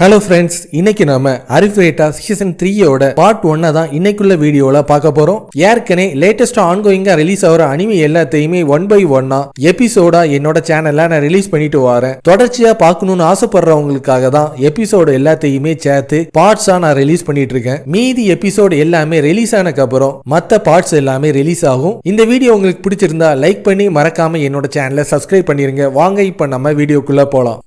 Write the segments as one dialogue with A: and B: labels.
A: Hello friends, இன்னைக்கு நாம அரிஃபேட்டா season 3யோட part 1 தான் இன்னைக்குள்ள வீடியோல பார்க்க போறோம். ஏற்கனவே லேட்டஸ்டா ஆன்கோயிங்கா ரிலீஸ் ஆகிற அனிமே எல்லாத்தையுமே 1 by 1 எபிசோடா என்னோட சேனல்ல நான் ரிலீஸ் பண்ணிட்டு வரேன். தொடர்ச்சியா பார்க்கணும்னு ஆசைப்படுறவங்களுக்காக தான் எபிசோடு எல்லாத்தையுமே சேர்த்து பார்ட்ஸா நான் ரிலீஸ் பண்ணிட்டு இருக்கேன். மீதி எபிசோடு எல்லாமே ரிலீஸ் ஆனதுக்கு அப்புறம் மற்ற பார்ட்ஸ் எல்லாமே ரிலீஸ் ஆகும். இந்த வீடியோ உங்களுக்கு பிடிச்சிருந்தா லைக் பண்ணி மறக்காம என்னோட சேனலை சப்ஸ்கிரைப் பண்ணிருங்க. வாங்க இப்ப நம்ம வீடியோக்குள்ள போலாம்.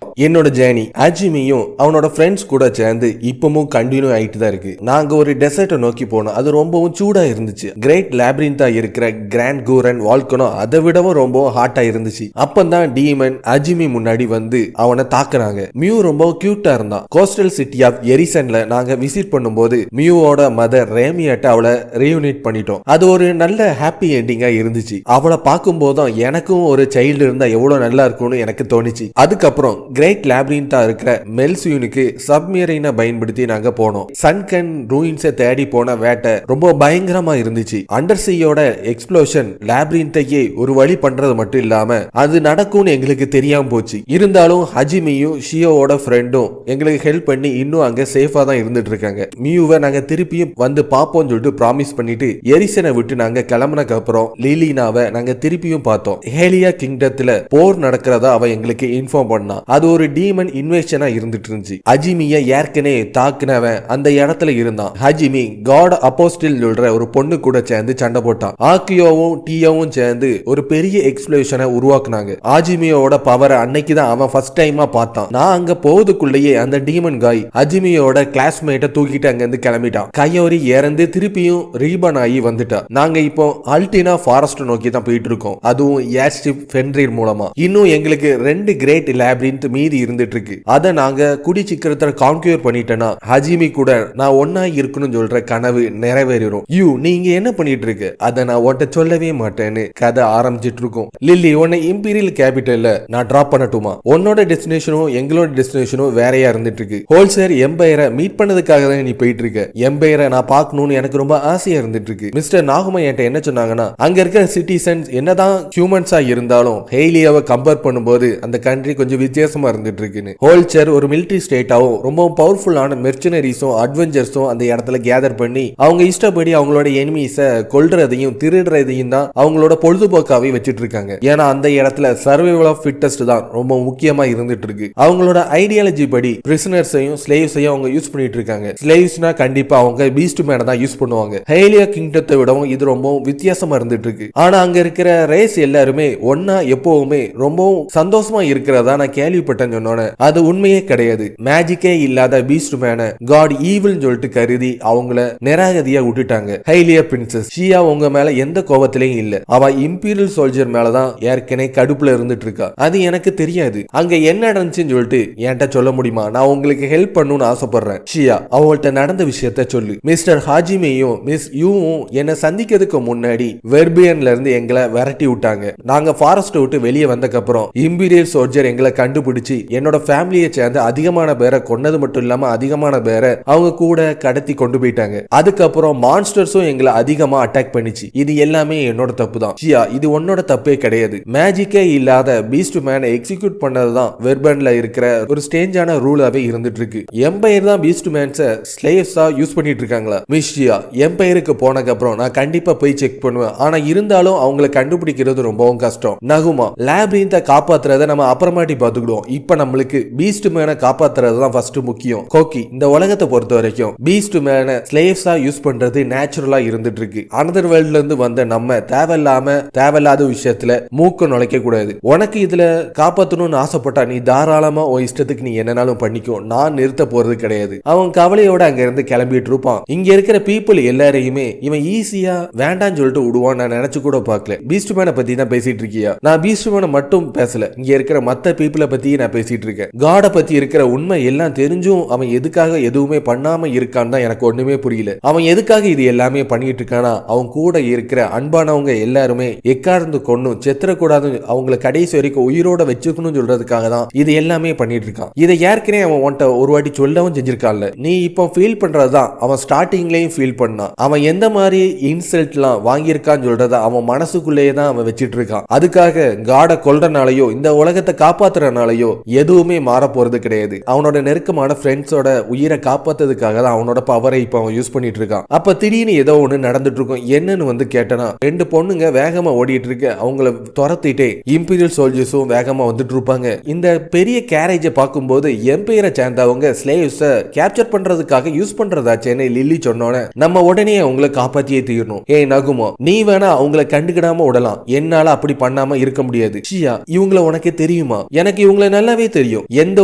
A: என்னோட ஜேர்னி அஜிமியும் அவனோட ஃப்ரெண்ட்ஸ் கூட சேர்ந்து இப்பவும் கண்டினியூ ஆயிட்டு தான் இருக்கு. நாங்க ஒரு டெசர்ட்டை நோக்கி போனோம். அது ரொம்பவும் சூடா இருந்துச்சு. கிரேட் லேப்ரின்தா இருக்கிற கிராண்ட் கூரன் வால்கனோ அதை விடவும் ரொம்பவும் ஹாட்டா இருந்துச்சு. அப்பந்தான் டீமன் அஜிமி முன்னாடி வந்து அவனை தாக்குறாங்க. மியூ ரொம்ப கியூட்டா இருந்தான். கோஸ்டல் சிட்டி ஆஃப் எரிசன்ல நாங்க விசிட் பண்ணும்போது மியூவோட மதர் ரேமியாட்ட அவளை ரீயூனிட் பண்ணிட்டோம். அது ஒரு நல்ல ஹாப்பி எண்டிங்கா இருந்துச்சு. அவளை பார்க்கும் போதும் எனக்கும் ஒரு சைல்டு இருந்தா எவ்வளவு நல்லா இருக்கும்னு எனக்கு தோணுச்சு. அதுக்கப்புறம் கிரேட் லேப்ரின்தா இருக்கிற மெல்சியூனுக்கு சப்மரீனை பயன்படுத்தி நாங்க போனோம். சன்கன் ரூயின்ஸை தேடி போன வேட்டை ரொம்ப பயங்கரமா இருந்துச்சு. அண்டர்சீயோட எக்ஸ்ப்ளோஷன் லேப்ரின்தையே ஒரு வழி பண்றது மட்டும் இல்லாம அது நடக்கும்னு எங்களுக்கு தெரியாம போச்சு. இருந்தாலும் ஹஜிமியும் ஷியோவோட ஃப்ரெண்டும் எங்களுக்கு ஹெல்ப் பண்ணி இன்னும் அங்க சேஃபா தான் இருந்துட்டு இருக்காங்க. மியூவை நாங்க திருப்பியும் வந்து பாப்போம்னு சொல்லிட்டு ப்ராமிஸ் பண்ணிட்டு எரிசனை விட்டு நாங்க கிளம்புனக்கு அப்புறம் லீலினாவை நாங்க திருப்பியும் பார்த்தோம். ஹேலியா கிங்டத்துல போர் நடக்கிறதா அவ எங்களுக்கு இன்ஃபார்ம் பண்ணா. அது ஒரு டீமன் இன்வேஷனா இருந்துட்டு இருந்துச்சு. ஹஜிமிய ஏற்கனவே தாக்குனவன் அந்த இடத்துல இருந்தான். ஹஜிமி காட் அப்போஸ்டில் சொல்ற ஒரு பொண்ணு கூட சேர்ந்து சண்டை போட்டான். ஆக்கியோவும் டியோவும் சேர்ந்து ஒரு பெரிய எக்ஸ்ப்ளோஷனை உருவாக்குனாங்க. ஹஜிமியோட பவரை அன்னைக்குதான் அவன் ஃபர்ஸ்ட் டைமா பார்த்தான். நான் அங்க போவதுக்குள்ளேயே அந்த டீமன் காய் ஹஜிமியோட கிளாஸ்மேட்டை தூக்கிட்டு அங்க இருந்து கிளம்பிட்டான். கையோரி இறந்து திருப்பியும் ரீபன் ஆகி வந்துட்டா. நாங்க இப்போ அல்டினா ஃபாரஸ்ட் நோக்கி தான் போயிட்டு இருக்கோம். அதுவும் ஏர்ஷிப் ஃபென்ரிர் மூலமா. இன்னும் எங்களுக்கு 2 கிரேட் லேப்ரின்த் மீதி இருந்துட்டு இருக்கு. அத நாங்க குடி சீக்கிரத்துல கான்க்யூர் பண்ணிட்டேன்னா ஹஜிமி கூட நான் ஒன்னா இருக்கணும்னு சொல்ற கனவு நிறைவேறும். நீங்க என்ன பண்ணிட்டு இருக்கு? அத நான் உன்கிட்ட சொல்லவே மாட்டேன்னு கதை ஆரம்பிச்சிட்டு இருக்கும். லில்லி, உன்னை இம்பீரியல் கேபிட்டல்ல நான் டிராப் பண்ணட்டுமா? உன்னோட டெஸ்டினேஷனும் எங்களோட டெஸ்டினேஷனும் வேறையா இருந்துட்டு இருக்கு. ஹோல்சேர் எம்பையரை மீட் பண்ணதுக்காக தான் நீ போயிட்டு இருக்க. எம்பையரை நான் பார்க்கணும்னு எனக்கு ரொம்ப ஆசையா இருந்துட்டு இருக்கு. மிஸ்டர் நாகுமா என்கிட்ட என்ன சொன்னாங்கன்னா, அங்க இருக்கிற சிட்டிசன்ஸ் என்னதான் ஹியூமன்ஸா இருந்தாலும் ஹெய்லியாவை கம்பேர் பண்ணும்போது அந்த கண்ட்ரி கொஞ்சம் வித்தியாசமா இருந்துட்டு இருக்குன்னு. ஹோல்சர் ஒரு மிலிட்டரி ஸ்டேட்டாவும் ரொம்ப பவர்ஃபுல்லான மெர்ச்சனரிஸும் அட்வென்ச்சர்ஸும் அந்த இடத்துல கேதர் பண்ணி அவங்க இஷ்டப்படி அவங்களோட எனிமீஸை கொல்றதையும் திருடுறதையும் தான் அவங்களோட பொழுதுபோக்காவே வச்சுட்டு இருக்காங்க. ஏன்னா அந்த இடத்துல சர்வைவல் ஆஃப் ஃபிட்டஸ்ட் தான் ரொம்ப முக்கியமா இருந்துட்டு இருக்கு. அவங்களோட ஐடியாலஜி படி பிரிசனர்ஸையும் ஸ்லேவ்ஸையும் அவங்க யூஸ் பண்ணிட்டு இருக்காங்க. ஸ்லேவ்ஸ்னா கண்டிப்பா அவங்க பீஸ்ட் மேனை தான் யூஸ் பண்ணுவாங்க. ஹேலியா கிங்டத்தை விடவும் இது ரொம்ப வித்தியாசமா இருந்துட்டு இருக்கு. ஆனா அங்க இருக்கிற ரேஸ் எல்லாருமே ஒன்னா எப்பவுமே ரொம்பவும் சந்தோஷமா இருக்கிறதா நான் கேள்விப்பட்டேன் சொன்னோன்னு அது உண்மையே கிடையாது. மேஜிக்கே இல்லாத பீஸ்ட் மேனை காட் ஈவில் சொல்லிட்டு கருதி அவங்கள நிராகதியா விட்டுட்டாங்க. ஹைலியா பிரின்சஸ் ஷியா உங்க மேல எந்த கோபத்திலையும் இல்ல. அவ இம்பீரியல் சோல்ஜர் மேலதான் ஏற்கனவே கடுப்புல இருந்துட்டு இருக்கா. அது எனக்கு தெரியாது. அங்க என்ன நடந்துச்சுன்னு சொல்லிட்டு என்கிட்ட சொல்ல முடியுமா? நான் உங்களுக்கு ஹெல்ப் பண்ணணும்னு ஆசைப்படுறேன். ஷியா, அவங்கள்ட்ட நடந்த விஷயத்த சொல்லு. மிஸ்டர் ஹாஜிமியும் மிஸ் யூவும் என்ன சந்திக்கிறதுக்கு முன்னாடி வெர்பியன்ல இருந்து எங்களை விரட்டி விட்டாங்க. நாங்க ஃபாரஸ்ட் விட்டு வெளியே வந்ததுக்கு அப்புறம் இம்பீரியல் சோல்ஜர் எங்களை கண்டுபிடிச்சு என்னோட ஃபேமிலியை சேர்ந்து அதிகமான பேரை கொன்னது மட்டும் இல்லாம அதிகமான பேரை அவங்க கூட கடத்தி கொண்டு போயிட்டாங்க. அதுக்கப்புறம் மான்ஸ்டர்ஸும் எங்களை அதிகமா அட்டாக் பண்ணிச்சு. இது எல்லாமே என்னோட தப்பு தான். ஷியா, இது உன்னோட தப்பே கிடையாது. மேஜிக்கே இல்லாத பீஸ்ட் மேனை எக்ஸிக்யூட் பண்ணதுதான் வெர்பன்ல இருக்கிற ஒரு ஸ்டேஞ்சான ரூலாவே இருந்துட்டு இருக்கு. எம்பையர் தான் பீஸ்ட் மேன்ஸை ஸ்லேவ்ஸா யூஸ் பண்ணிட்டு இருக்காங்களா? மிஸ் ஷியா, எம்பையருக்கு போனதுக்கு அப்புறம் நான் கண்டிப்பா போய் செக் பண்ணுவேன். ஆனா இருந்தாலும் அவங்களை கண்டுபிடிக்கிறது ரொம்பவும் கஷ்டம். நகுமா, லேப்ரின்த்தை காப்பாத்துறத நம்ம அப்புறமாட்டி பாத்துக்கிடுவோம். இப்ப நம்மளுக்கு பீஸ்ட் மேனை காப்பாத்துறது தான் ஃபர்ஸ்ட் முக்கியம். கோக்கி, இந்த உலகத்தை பொறுத்த வரைக்கும் பீஸ்ட் மேனை ஸ்லேவ்ஸா யூஸ் பண்றது நேச்சுரலா இருந்துட்டு இருக்கு. அனதர் வேர்ல்ட்ல இருந்து வந்த நம்ம தேவையில்லாத விஷயத்துல மூக்க நுழைக்க கூடாது. உனக்கு இதுல காப்பாத்தணும்னு ஆசைப்பட்டா நீ தாராளமா உன் இஷ்டத்துக்கு நீ என்னனாலும் பண்ணிக்கோ. நான் நிறுத்த போறது கிடையாது. அவன் கவலையோட அங்க இருந்து கிளம்பிட்டு இருப்பான். இங்க இருக்கிற பீப்புள் எல்லாரையுமே இவன் ஈஸியா வேண்டான்னு சொல்லிட்டு விடுவான். நான் நினைச்சு கூட பார்க்கல. பீஸ்ட் மேனை பத்தி தான் பேசிட்டு இருக்கியா? நான் பீஸ்ட் மேனை மட்டும் பேசல, இங்க இருக்கிற மத்த பீப்புளை பத்தி நான் நான் பேசிட்டு இருக்கேன். காட பத்தி இருக்கிற உண்மை எல்லாம் தெரிஞ்சும் அவன் எதுக்காக எதுவுமே பண்ணாம இருக்கான்னு தான் எனக்கு ஒண்ணுமே புரியல. அவன் எதுக்காக இது எல்லாமே பண்ணிட்டு இருக்கானா, அவன் கூட இருக்கிற அன்பானவங்க எல்லாருமே எக்கார்ந்து கொன்னும் செத்துறக்கூடாது, அவங்களை கடைசி வரைக்கும் உயிரோட வச்சுக்கணும் சொல்றதுக்காக தான் இது எல்லாமே பண்ணிட்டு இருக்கான். இதை ஏற்கனவே அவன் உன்ட்ட ஒரு வாட்டி சொல்லவும் செஞ்சிருக்கான்ல. நீ இப்போ ஃபீல் பண்றதுதான் அவன் ஸ்டார்டிங்லயும் ஃபீல் பண்ணான். அவன் எந்த மாதிரி இன்சல்ட்லாம் வாங்கியிருக்கான்னு சொல்றத அவன் மனசுக்குள்ளேயே தான் அவன் வச்சிட்டு இருக்கான். அதுக்காக காட கொல்றனாலயோ இந்த உலகத்தை காப்பாத்துறனாலயோ எதுவுமே மாற போறது கிடையாது. அவனோட நெருக்கமான ஃப்ரெண்ட்ஸோட உயிரை காப்பாத்துறதுக்காக தான் அவனோட பவரை இப்ப அவன் யூஸ் பண்ணிட்டு இருக்கான். அப்ப திடீர்னு ஏதோ ஒண்ணு நடந்துட்டு இருக்கும். என்னன்னு வந்து கேட்டனா, 2 பொண்ணுங்க வேகமா ஓடிட்டு இருக்க, அவங்கள துரத்திட்டே இம்பீரியல் சோல்ஜர்ஸும் வேகமா வந்துட்டு இருப்பாங்க. இந்த பெரிய கேரேஜை பார்க்கும்போது எம்பையரை சேர்ந்தவங்க ஸ்லேவ்ஸை கேப்சர் பண்றதுக்காக யூஸ் பண்றதாச்சேன்னு லில்லி சொன்னோன்னே நம்ம உடனே அவங்களை காப்பாத்தியே தீரணும். ஏய் நகுமோ, நீ வேணா அவங்கள கண்டுக்கிடாம விடலாம், என்னால அப்படி பண்ணாம இருக்க முடியாது. ஷியா, இவங்கள உனக்கு தெரியுமா? எனக்கு இவங்கள நல்லாவே தெரியும், எந்த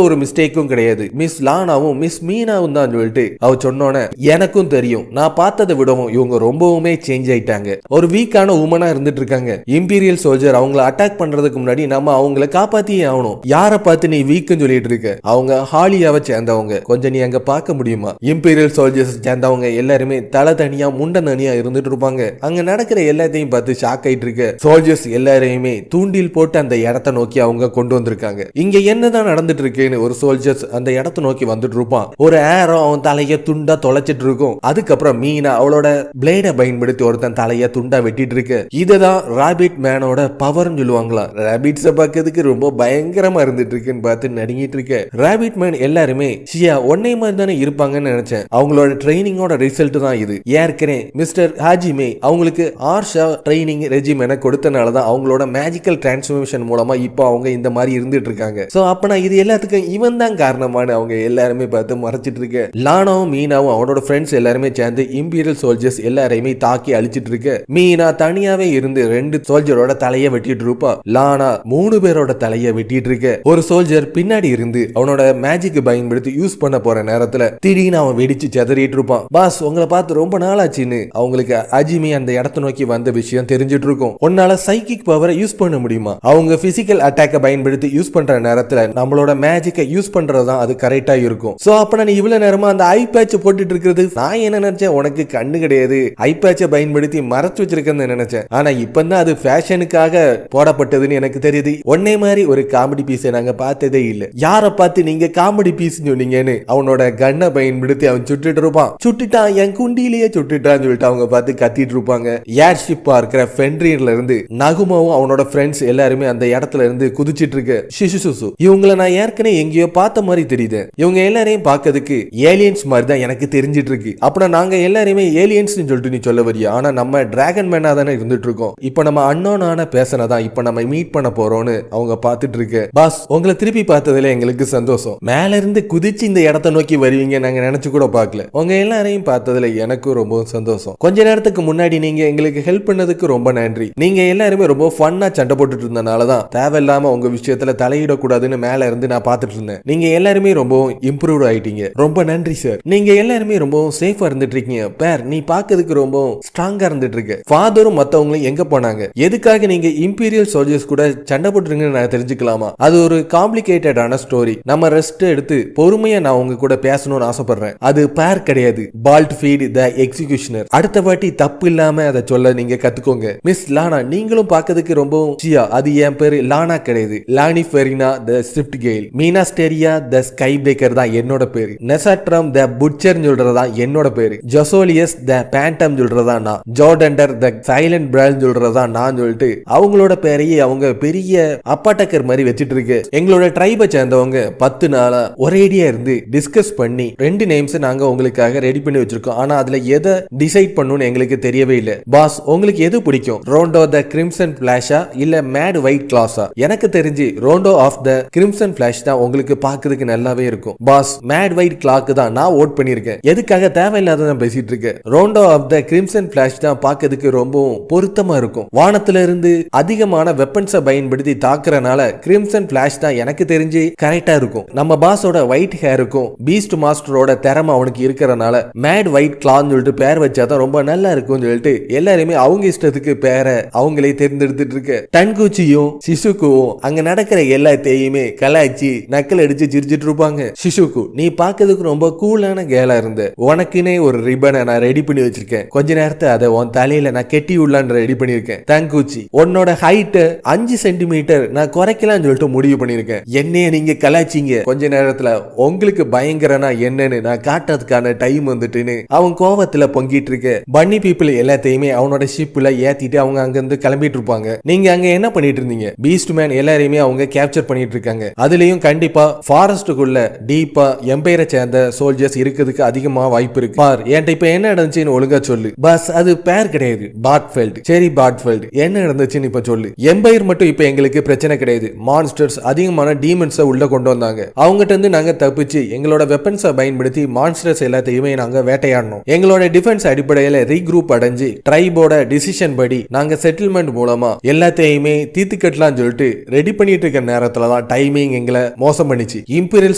A: ஒரு மிஸ்டேக்கும் கிடையாது. மிஸ் லானாவும் மிஸ் மீனாவும் தான் சொல்லிட்டு அவ சொன்னோன்னே எனக்கும் தெரியும், நான் பார்த்ததை விடவும் இவங்க ரொம்பவுமே சேஞ்ச் ஆயிட்டாங்க. ஒரு வீக்கான உமனா இருந்துட்டு இருக்காங்க. இம்பீரியல் சோல்ஜர் அவங்கள அட்டாக் பண்றதுக்கு முன்னாடி நம்ம அவங்கள காப்பாத்தியே ஆகணும். யார பார்த்து நீ வீக்குன்னு சொல்லிட்டு இருக்க? அவங்க ஹாலியாவை சேர்ந்தவங்க, கொஞ்சம் நீ அங்க பார்க்க முடியுமா? இம்பீரியல் சோல்ஜர்ஸ் சேர்ந்தவங்க எல்லாருமே தலை தனியா முண்ட தனியா இருந்துட்டு இருப்பாங்க. அங்க நடக்கிற எல்லாத்தையும் பார்த்து ஷாக் ஆயிட்டு இருக்க சோல்ஜர்ஸ் எல்லாரையுமே தூண்டில் போட்டு அந்த இடத்தை நோக்கி அவங்க கொண்டு வந்திருக்காங்க. இங்க என்னதான் நடந்துட்டு இருக்குன்னு ஒரு சோல்ஜர்ஸ் அந்த இடத்தை நோக்கி வந்துட்டு இருப்பான். ஒரு ஏரோ அவன் தலைய துண்டா தொலைச்சிட்டு இருக்கும். அதுக்கப்புறம் மீனா அவளோட பிளேட பயன்படுத்தி ஒருத்தன் தலைய துண்டா வெட்டிட்டு இருக்கு. இதுதான் ராபிட் மேனோட பவர்னு சொல்லுவாங்களா. ராபிட்ஸ பார்க்கிறதுக்கு ரொம்ப பயங்கரமா இருந்துட்டு இருக்குன்னு பார்த்து நடுங்கிட்டு இருக்க ராபிட் மேன் எல்லாருமே ஷியா ஒன்னே மாதிரி தானே இருப்பாங்கன்னு நினைச்சேன். அவங்களோட ட்ரைனிங்கோட ரிசல்ட் தான் இது. ஏற்கனவே மிஸ்டர் ஹாஜிமே அவங்களுக்கு ஆர்ஷா ட்ரைனிங் ரெஜிமென கொடுத்தனாலதான் அவங்களோட மேஜிக்கல் டிரான்ஸ்ஃபர்மேஷன் மூலமா இப்போ அவங்க இந்த மாதிரி இருந்துட்டு இருக்காங்க. சோ அப்பனா இது எல்லாத்துக்கும் இவன் தான் காரணமான அவங்க எல்லாருமே பார்த்து மறைச்சிட்டு இருக்க. லானாவும் மீனாவும் அவனோட ஃப்ரெண்ட்ஸ் எல்லாருமே சேர்ந்து இம்பீரியல் சோல்ஜர்ஸ் எல்லாரையுமே தாக்கி அழிச்சிட்டு இருக்க. மீனா தனியாவே இருந்து 2 சோல்ஜரோட தலைய வெட்டிட்டு இருப்பா. லானா 3 பேரோட தலைய வெட்டிட்டு இருக்க. ஒரு சோல்ஜர் பின்னாடி இருந்து அவனோட மேஜிக் பயன்படுத்தி யூஸ் பண்ண போற நேரத்துல திடீர்னு அவன் வெடிச்சு செதறிட்டு இருப்பான். பாஸ், உங்களை பார்த்து ரொம்ப நாள் ஆச்சுன்னு அவங்களுக்கு அஜிமி அந்த இடத்தை நோக்கி வந்த விஷயம் தெரிஞ்சிட்டு இருக்கும். உன்னால சைக்கிக் பவரை யூஸ் பண்ண முடியுமா? அவங்க பிசிக்கல் அட்டாக்க பயன்படுத்தி யூஸ் பண்ற நேரத்துல நம்மளோட மேஜிக்கை யூஸ் பண்றதுதான் அது கரெக்டா இருக்கும். சோ அப்ப நீ இவ்வளவு நேரமா அந்த ஐ பேட்ச் போட்டுட்டு இருக்கிறது, நான் என்ன நினைச்சேன், உனக்கு கண்ணு கிடையாது, ஐ பேட்சை பயன்படுத்தி மறைச்சு வச்சிருக்கேன்னு நினைச்சேன். ஆனா இப்பதான் அது ஃபேஷனுக்காக போடப்பட்டதுன்னு எனக்கு தெரியுது. ஒன்னே மாதிரி ஒரு காமெடி பீஸை நாங்க பார்த்ததே இல்ல. யார பார்த்து நீங்க காமெடி பீஸ் சொன்னீங்கன்னு அவனோட கண்ணை பயன்படுத்தி அவன் சுட்டுட்டு இருப்பான். சுட்டுட்டான், என் குண்டிலேயே சுட்டுட்டான்னு சொல்லிட்டு அவங்க பார்த்து கத்திட்டு இருப்பாங்க. ஏர்ஷிப்பா இருக்கிற ஃபென்ட்ரியர்ல இருந்து நகுமாவும் அவனோட ஃப்ரெண்ட்ஸ் எல்லாருமே அந்த இடத்துல இருந்து குதிச்சிட்டு இருக்கு. ஷிஷுசு, இவங்களை நான் ஏற்கனவே எங்கேயோ பார்த்த மாதிரி தெரியுது. இவங்க எல்லாரையும் பார்க்கிறதுக்கு ஏலியன்ஸ் மாதிரி தான் எனக்கு தெரிஞ்சிட்டு இருக்கு. அப்படின்னா நாங்க எல்லாருமே ஏலியன்ஸ் சொல்லிட்டு நீ சொல்ல வரியா? ஆனா நம்ம டிராகன் மேனா தானே இருந்துட்டு இருக்கோம். இப்ப நம்ம அன்னோனான பேசனதான் இப்ப நம்ம மீட் பண்ண போறோம்னு அவங்க பார்த்துட்டு இருக்கு. பாஸ், உங்களை திருப்பி பார்த்ததுல எங்களுக்கு சந்தோஷம். மேல இருந்து குதிச்சு இந்த இடத்தை நோக்கி வருவீங்க நாங்க நினைச்சு கூட பார்க்கல. உங்க எல்லாரையும் பார்த்ததுல எனக்கும் ரொம்ப சந்தோஷம். கொஞ்ச நேரத்துக்கு முன்னாடி நீங்க எங்களுக்கு ஹெல்ப் பண்ணதுக்கு ரொம்ப நன்றி. நீங்க எல்லாருமே ரொம்ப ஃபன்னா சண்டை போட்டுட்டு இருந்தனாலதான் தேவையில்லாம உங்க விஷயத்துல தலையிடக்கூடாதுன்னு மேல இருந்து நான் பார்த்துட்டு இருந்தேன். நீங்க எல்லாருமே ரொம்ப இம்ப்ரூவ் ஆயிட்டீங்க. ரொம்ப நன்றி சார். நீங்க எல்லாருமே ரொம்ப சேஃபா இருந்துட்டு இருக்கீங்க. பேர், நீ பார்க்கிறதுக்கு ரொம்ப ஸ்ட்ராங்கா இருந்துட்டு இருக்கு. ஃபாதரும் மத்தவங்களும் எங்க போனாங்க? எதுக்காக நீங்க இம்பீரியல் சோல்ஜர்ஸ் கூட சண்டை போட்டுருங்கன்னு நான் தெரிஞ்சுக்கலாமா? அது ஒரு காம்ப்ளிகேட்டடான ஸ்டோரி. நம்ம ரெஸ்ட் எடுத்து பொறுமையா நான் உங்க கூட பேசணும்னு ஆசைப்படுறேன். அது பேர் கிடையாது, பால்ட் ஃபீட் த எக்ஸிகியூஷனர். அடுத்த வாட்டி தப்பு இல்லாம அதை சொல்ல நீங்க கத்துக்கோங்க. மிஸ் லானா, நீங்களும் பார்க்கிறதுக்கு ரொம்ப ஷியா, அது என் பேரு லானா கிடையாது. Lani Ferina the swift gale. மீனாஸ்டேரியா த ஸ்கை பிரேக்கர் தான் என்னோட பேரு. நெசாட்ரம் த புட்சர் சொல்றதா என்னோட பேரு. ஜொசோலியஸ் த பேண்டம் சொல்றதா நான். ஜோர்டண்டர் த சைலண்ட் பிரால் சொல்றதா நான் சொல்லிட்டு அவங்களோட பேரையே அவங்க பெரிய அப்பாட்டக்கர் மாதிரி வச்சிட்டு இருக்கு. எங்களோட ட்ரைபை சேர்ந்தவங்க 10 நாளா ஒரேடியா இருந்து டிஸ்கஸ் பண்ணி 2 நேம்ஸ் நாங்க உங்களுக்காக ரெடி பண்ணி வச்சிருக்கோம். ஆனா அதுல எதை டிசைட் பண்ணணும்னு எங்களுக்கு தெரியவே இல்லை. பாஸ், உங்களுக்கு எது பிடிக்கும்? ரோண்டோ த கிரிம்சன் பிளாஷா இல்ல மேட் ஒயிட் கிளாஸா? எனக்கு தெரிஞ்சு rondo of the crimson flash தான் உங்களுக்கு பாக்குறதுக்கு நல்லாவே இருக்கும். பாஸ், மேட் ஒயிட் கிளாக்கு தான் நான் ஓட் பண்ணிருக்கேன். எதுக்காக தேவையில்லாத பேசிட்டு இருக்கேன். Rondo of the crimson flash தான் பாக்கிறதுக்கு ரொம்பவும் பொருத்தமா இருக்கும். வானத்துல இருந்து அதிகமான வெப்பன்ஸை பயன்படுத்தி தாக்குறனால கிரிம்சன் பிளாஷ் தான் எனக்கு தெரிஞ்சு கரெக்டா இருக்கும். நம்ம பாஸோட ஒயிட் ஹேருக்கும் பீஸ்ட் மாஸ்டரோட திறமை அவனுக்கு இருக்கிறனால மேட் ஒயிட் கிளான்னு சொல்லிட்டு பேர் வச்சாதான் ரொம்ப நல்லா இருக்கும் சொல்லிட்டு எல்லாருமே அவங்க இஷ்டத்துக்கு பேரை அவங்களே தேர்ந்தெடுத்துட்டு இருக்கு. டன்குச்சியும் சிசுக்கும் அங்க நடக்கிற எல்லாத்தையுமே எல்லாத்தையுமே கலாய்ச்சி நக்கல் அடிச்சு சிரிச்சிட்டு இருப்பாங்க. சிசுகு, நீ பாக்கிறதுக்கு ரொம்ப கூலான கேலா இருந்த. உனக்குனே ஒரு ரிப்பனை நான் ரெடி பண்ணி வச்சிருக்கேன். கொஞ்ச நேரத்தை அதை உன் தலையில நான் கெட்டி உள்ளான்னு ரெடி பண்ணிருக்கேன். தங்குச்சி, உன்னோட ஹைட் 5 சென்டிமீட்டர் நான் குறைக்கலாம்னு சொல்லிட்டு முடிவு பண்ணிருக்கேன். என்னைய நீங்க கலாய்ச்சிங்க, கொஞ்ச நேரத்துல உங்களுக்கு பயங்கரனா என்னன்னு நான் காட்டுறதுக்கான டைம் வந்துட்டுன்னு அவன் கோவத்துல பொங்கிட்டு இருக்க. பன்னி பீப்புள் எல்லாத்தையுமே அவனோட ஷிப்ல ஏத்திட்டு அவங்க அங்க இருந்து கிளம்பிட்டு இருப்பாங்க. நீங்க அங்க என்ன பண்ணிட்டு இருந்தீங்க? பீஸ்ட் மேன் எல்லாரையுமே அவங்க கேப்சர் பண்ணிட்டு இருக்காங்க. அதுலயும் கண்டிப்பா ஃபாரஸ்டுக்குள்ள டீப்பா எம்பையரை சேர்ந்த சோல்ஜர்ஸ் இருக்கிறதுக்கு அதிகமா வாய்ப்பு இருக்கு. பார், என்கிட்ட இப்ப என்ன நடந்துச்சுன்னு ஒழுங்கா சொல்லு. பஸ், அது பேர் கிடையாது, பாட்ஃபெல்ட். சரி பாட்ஃபெல்ட், என்ன நடந்துச்சுன்னு இப்ப சொல்லு. எம்பையர் மட்டும் இப்ப எங்களுக்கு பிரச்சனை கிடையாது. மான்ஸ்டர்ஸ் அதிகமான டீமன்ஸை உள்ள கொண்டு வந்தாங்க. அவங்ககிட்ட இருந்து நாங்க தப்பிச்சு எங்களோட வெப்பன்ஸை பயன்படுத்தி மான்ஸ்டர்ஸ் எல்லாத்தையுமே நாங்க வேட்டையாடணும். எங்களோட டிஃபென்ஸ் அடிப்படையில ரீக்ரூப் அடைஞ்சு ட்ரைபோட டிசிஷன் படி நாங்க செட்டில்மெண்ட் மூலமா எல்லாத்தையுமே தீர்த்து கட்டலாம்னு சொல்லிட்டு ரெடி பண்ணிட்டு இருக்க நேரத்துல தான் டைமிங் எங்களை மோசம் பண்ணிச்சு. இம்பீரியல்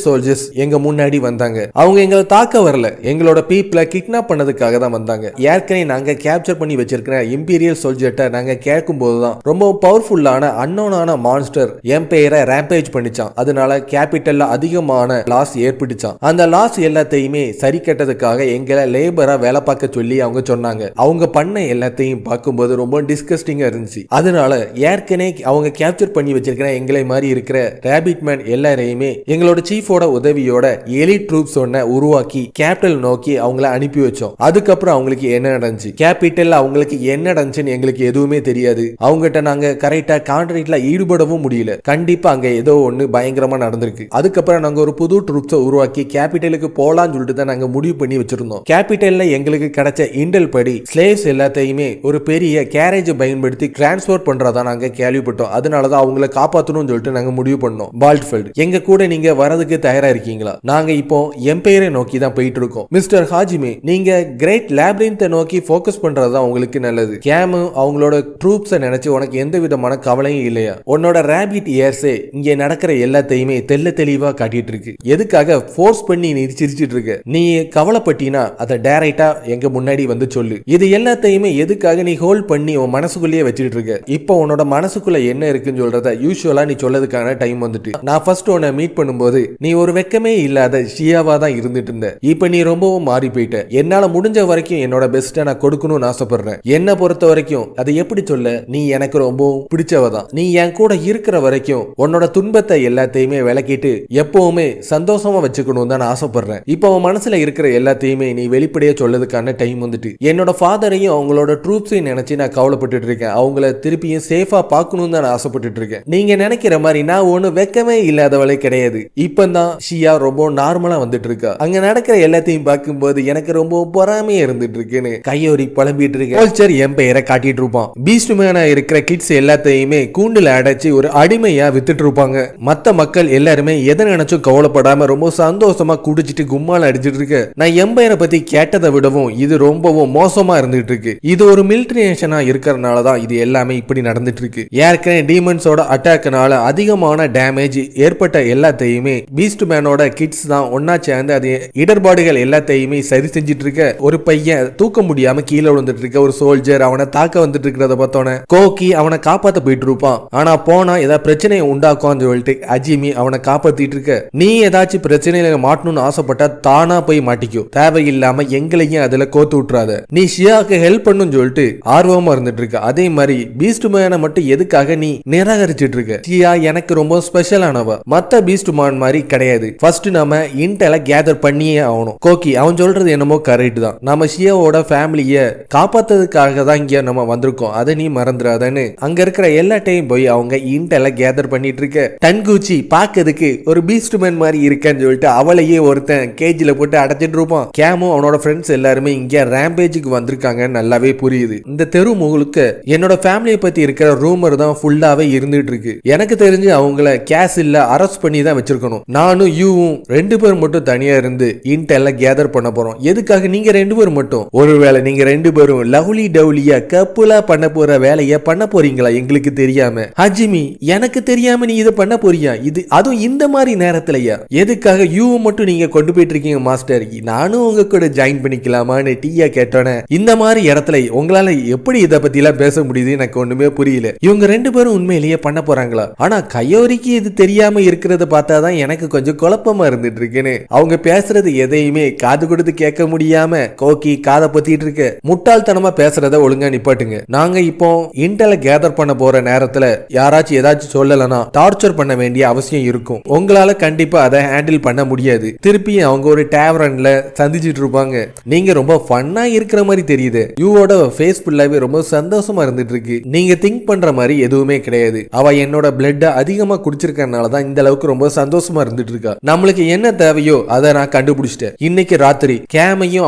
A: சோல்ஜர்ஸ் எங்க முன்னாடி வந்தாங்க. அவங்க எங்களை தாக்க வரல, எங்களோட பீப்புளை கிட்னாப் பண்ணதுக்காக தான் வந்தாங்க. ஏற்கனவே நாங்க கேப்சர் பண்ணி வச்சிருக்கிற இம்பீரியல் சோல்ஜர்ட்ட நாங்க கேட்கும் போதுதான் ரொம்ப பவர்ஃபுல்லான அன்னோனான மான்ஸ்டர் எம்பையரை ரேம்பேஜ் பண்ணிச்சான். அதனால கேபிட்டல்ல அதிகமான லாஸ் ஏற்பட்டுச்சான். அந்த லாஸ் எல்லாத்தையுமே சரி கட்டதுக்காக எங்களை லேபரா வேலை பார்க்க சொல்லி அவங்க சொன்னாங்க. அவங்க பண்ண எல்லாத்தையும் பார்க்கும்போது ரொம்ப டிஸ்கஸ்டிங்கா இருந்துச்சு. அதனால ஏற்கனவே அவங்க கேப்சர் பண்ணி வச்சிருக்கிற எங்களை மாதிரி இருக்கிற ரேபிட் மேன் எல்லாரையுமே எங்களோட சீஃபோட உதவியோட எலிட் ட்ரூப்ஸ் ஒன்ன உருவாக்கி கேபிட்டல் நோக்கி அவங்கள அனுப்பி வச்சோம். அதுக்கப்புறம் அவங்களுக்கு என்ன நடந்துச்சு, கேபிட்டல் அவங்களுக்கு என்ன நடந்துச்சுன்னு எங்களுக்கு எதுவுமே தெரியாது. அவங்ககிட்ட நாங்க கரெக்டா கான்ட்ராக்ட்ல ஈடுபடவும் முடியல. கண்டிப்பா அங்க ஏதோ ஒண்ணு பயங்கரமா நடந்திருக்கு. அதுக்கப்புறம் நாங்க ஒரு புது ட்ரூப்ஸை உருவாக்கி கேபிட்டலுக்கு போலான்னு சொல்லிட்டு தான் நாங்க முடிவு பண்ணி வச்சிருந்தோம். கேபிட்டல்ல எங்களுக்கு கிடைச்ச இண்டல் படி ஸ்லேவ்ஸ் எல்லாத்தையுமே ஒரு பெரிய கேரேஜ் பயன்படுத்தி டிரான்ஸ்போர்ட் பண்றதா நாங்க கேள்விப்பட்டோம். அதனாலதான் அவங்களை காப்பாற்றணும்னு சொல்லிட்டு நாங்க முடிவு பண்ணோம். பால்ட்ஃபெல்ட், எங்க கூட நீங்க வரதுக்கு தயாரா இருக்கீங்களா? நாங்க இப்போ எம்பையரை நோக்கி தான் போயிட்டு இருக்கோம். மிஸ்டர் ஹாஜிமே, நீங்க கிரேட் லேப்ரின்த்தை நோக்கி போக்கஸ் பண்றதுதான் உங்களுக்கு நல்லது. கேமு அவங்களோட ட்ரூப்ஸை நினைச்சு உனக்கு எந்த விதமான கவலையும் இல்லையா? உன்னோட ரேபிட் இயர்ஸே இங்க நடக்கிற எல்லாத்தையுமே தெல்ல தெளிவா காட்டிட்டு இருக்கு. எதுக்காக ஃபோர்ஸ் பண்ணி நீ சிரிச்சிட்டு இருக்க? நீ கவலைப்பட்டினா அதை டைரக்டா எங்க முன்னாடி வந்து சொல்லு. இது எல்லாத்தையுமே எதுக்காக நீ ஹோல்ட் பண்ணி உன் மனசுக்குள்ளேயே வச்சுட்டு இருக்க? இப்போ உன்னோட மனசுக்குள்ள என்ன இருக்குன்னு சொல்றத யூசுவலா நீ சொல்லதுக்கான டைம் வந்துட்டு. நான் ஃபர்ஸ்ட் உன்னை மீட் பண்ணும்போது நீ ஒரு வெக்கமே இல்லாத ஷியாவா தான் இருந்துட்டு இருந்த. இப்போ நீ ரொம்பவும் மாறி போயிட்ட. என்னால முடிஞ்ச வரைக்கும் என்னோட பெஸ்ட்டை நான் கொடுக்கணும்னு ஆசைப்படுறேன். என்ன பொறுத்த வரைக்கும் அதை எப்படி சொல்ல, நீ எனக்கு ரொம்பவும் பிடிச்சவதான். நீ என் கூட இருக்கிற வரைக்கும் உன்னோட துன்பத்தை எல்லாத்தையுமே விளக்கிட்டு எப்பவுமே சந்தோஷமா வச்சுக்கணும் தான் ஆசைப்படுறேன். இப்போ உன் மனசுல இருக்கிற எல்லாத்தையுமே நீ வெளிப்படையா சொல்லதுக்கான டைம் வந்துட்டு. என்னோட ஃபாதரையும் அவங்களோட ட்ரூப்ஸையும் நினைச்சு நான் கவலைப்பட்டு இருக்கேன். அவங்கள திருப்பியும் சேஃபா பார்க்கணும் தான் ஆசைப்பட்டு இருக்கேன். நீங்க நினைக்கிற மாதிரி நான் ஒண்ணு வெக்கமே இல்லாதவளே கிடையாது. இப்பதான் ஷியா ரொம்ப நார்மலா வந்துட்டு இருக்கா. அங்க நடக்கிற எல்லாத்தையும் பார்க்கும்போது எனக்கு ரொம்ப பொறாமையா இருந்துட்டு இருக்குன்னு கையோரி புலம்பிட்டு இருக்கேன். கல்ச்சர் எம்பையரை காட்டிட்டு இருப்பான். பீஸ்ட் மேனா இருக்கிற கிட்ஸ் எல்லாத்தையுமே கூண்டுல அடைச்சு ஒரு அடிமையா வித்துட்டு இருப்பாங்க. மத்த மக்கள் எல்லாருமே எதை நினைச்சும் கவலைப்படாம ரொம்ப சந்தோஷமா குடிச்சிட்டு கும்மால அடிச்சிட்டு இருக்கு. நான் எம்பையரை பத்தி கேட்டதை விடவும் இது ரொம்பவும் மோசமா இருந்துட்டு இருக்கு. இது ஒரு மிலிட்டரி நேஷனா இருக்கிறதுனாலதான் இது எல்லாமே இப்படி நடந்துட்டு இருக்கு. ஏற்கனவே டீமன்ஸோட அட்டாக்னால அதிகமான டேமேஜ் ஏற்பட்ட எல்லாத்தையுமே பீஸ்ட் மேனோட கிட்ஸ் தான் ஒன்னா சேர்ந்து அது இடர்பாடுகள் எல்லாத்தையுமே சரி செஞ்சிட்டு இருக்க. ஒரு பையன் தூக்க முடியாம கீழே விழுந்துட்டு இருக்க ஒரு சோல்ஜர் அவனை தாக்க வந்துட்டு இருக்கிறத பார்த்தோன்னே கோக்கி அவனை காப்பாத்த போயிட்டு இருப்பான். ஆனா போனா ஏதாவது பிரச்சனையை உண்டாக்கும் சொல்லிட்டு அஜிமி அவனை காப்பாத்திட்டு இருக்க. நீ ஏதாச்சும் பிரச்சனையில மாட்டணும்னு ஆசைப்பட்டா தானா போய் மாட்டிக்கோ. தேவையில்லாம எங்களையும் அதுல கோத்து விட்டுறாத. நீ ஷியாக்கு ஹெல்ப் பண்ணுன்னு சொல்லிட்டு ஆர்வமா இருந்துட்டு இருக்க. அதே மாதிரி பீஸ்ட் மேனை மட்டும் எதுக்காக நீ நிராகரிச்சிட்டு இருக்க? ஷியா எனக்கு ரொம்ப ஸ்பெஷலானவ. மத்த பீஸ்ட் மேன் மாதிரி கிடையாது. ஃபர்ஸ்ட் நாம இன்டெல கேதர் பண்ணியே ஆகணும். கோக்கி அவன் சொல்றது என்னமோ கரெக்ட் தான். நம்ம ஷியாவோட ஃபேமிலிய காப்பாத்ததுக்காக தான் இங்க நம்ம வந்திருக்கோம். அதை நீ மறந்துடாதன்னு அங்க இருக்கிற எல்லா டைம் போய் அவங்க இன்டெல கேதர் பண்ணிட்டு இருக்க. டன்கூச்சி பாக்கிறதுக்கு ஒரு பீஸ்ட் மேன் மாதிரி இருக்கன்னு சொல்லிட்டு அவளையே ஒருத்தன் கேஜில போட்டு அடைச்சிட்டு இருப்பான். கேமும் அவனோட ஃப்ரெண்ட்ஸ் எல்லாருமே இங்க ரேம்பேஜுக்கு வந்திருக்காங்க நல்லாவே புரியுது. இந்த தெரு முழுக்க என்னோட ஃபேமிலியை பத்தி இருக்கிற ரூமர் தான் ஃபுல்லாவே இருந்துட்டு இருக்கு. எனக்கு தெரிஞ்சு அவங்கள கேஸ் இல்ல அரெஸ்ட் பண்ணி தான் வச்சிருக்கணும். நானும் யூவும் 2 பேர் மட்டும் தனியா இருந்து இன்டெல்ல கேதர் பண்ண போறோம். எதுக்காக நீங்க 2 பேர் மட்டும்? ஒருவேளை நீங்க 2 பேரும் லவ்லி டவுலியா கப்புலா பண்ண போற வேலைய பண்ண போறீங்களா எங்களுக்கு தெரியாம? ஹஜிமி, எனக்கு தெரியாம நீ இதை பண்ண போறியா? இது அதுவும் இந்த மாதிரி நேரத்திலயா? எதுக்காக யூவை மட்டும் நீங்க கொண்டு போயிட்டு இருக்கீங்க மாஸ்டர்? நானும் உங்க கூட ஜாயின் பண்ணிக்கலாமான்னு டீயா கேட்டோன்னே இந்த மாதிரி இடத்துல உங்களால எப்படி இதை பத்தி எல்லாம் பேச முடியுது எனக்கு ஒண்ணுமே புரியல. இவங்க 2 பேரும் உண்மையிலேயே பண்ண போறாங்களா? ஆனா கையோரி யூகிக்கு இது தெரியாம இருக்கிறத பார்த்தாதான் எனக்கு கொஞ்சம் குழப்பமா இருந்துட்டு இருக்குன்னு அவங்க பேசுறது எதையுமே காது கொடுத்து கேட்க முடியாம கோக்கி காதை பத்திட்டு இருக்க. முட்டாள்தனமா பேசுறத ஒழுங்கா நிப்பாட்டுங்க. நாங்க இப்போ இன்டெல கேதர் பண்ண போற நேரத்துல யாராச்சும் ஏதாச்சும் சொல்லலனா டார்ச்சர் பண்ண வேண்டிய அவசியம் இருக்கும். உங்களால கண்டிப்பா அதை ஹேண்டில் பண்ண முடியாது. திருப்பி அவங்க ஒரு டேவரன்ல சந்திச்சிட்டு இருப்பாங்க. நீங்க ரொம்ப ஃபன்னா இருக்கிற மாதிரி தெரியுது. யூவோட ஃபேஸ் ஃபுல்லாவே ரொம்ப சந்தோஷமா இருந்துட்டு இருக்கு. நீங்க திங்க் பண்ற மாதிரி எதுவுமே கிடையாது. அவ என்னோட பிளட் அதிகமா குடிச்சிருக்கனால தான் இந்த அளவுக்கு ரொம்ப சந்தோஷமா இருந்துட்டு இருக்கா. நம்மளுக்கு என்ன தேவையோ அதை நான் கண்டுபிடிச்சிட்டேன். இன்னைக்கு ராத்திரி கேமையும்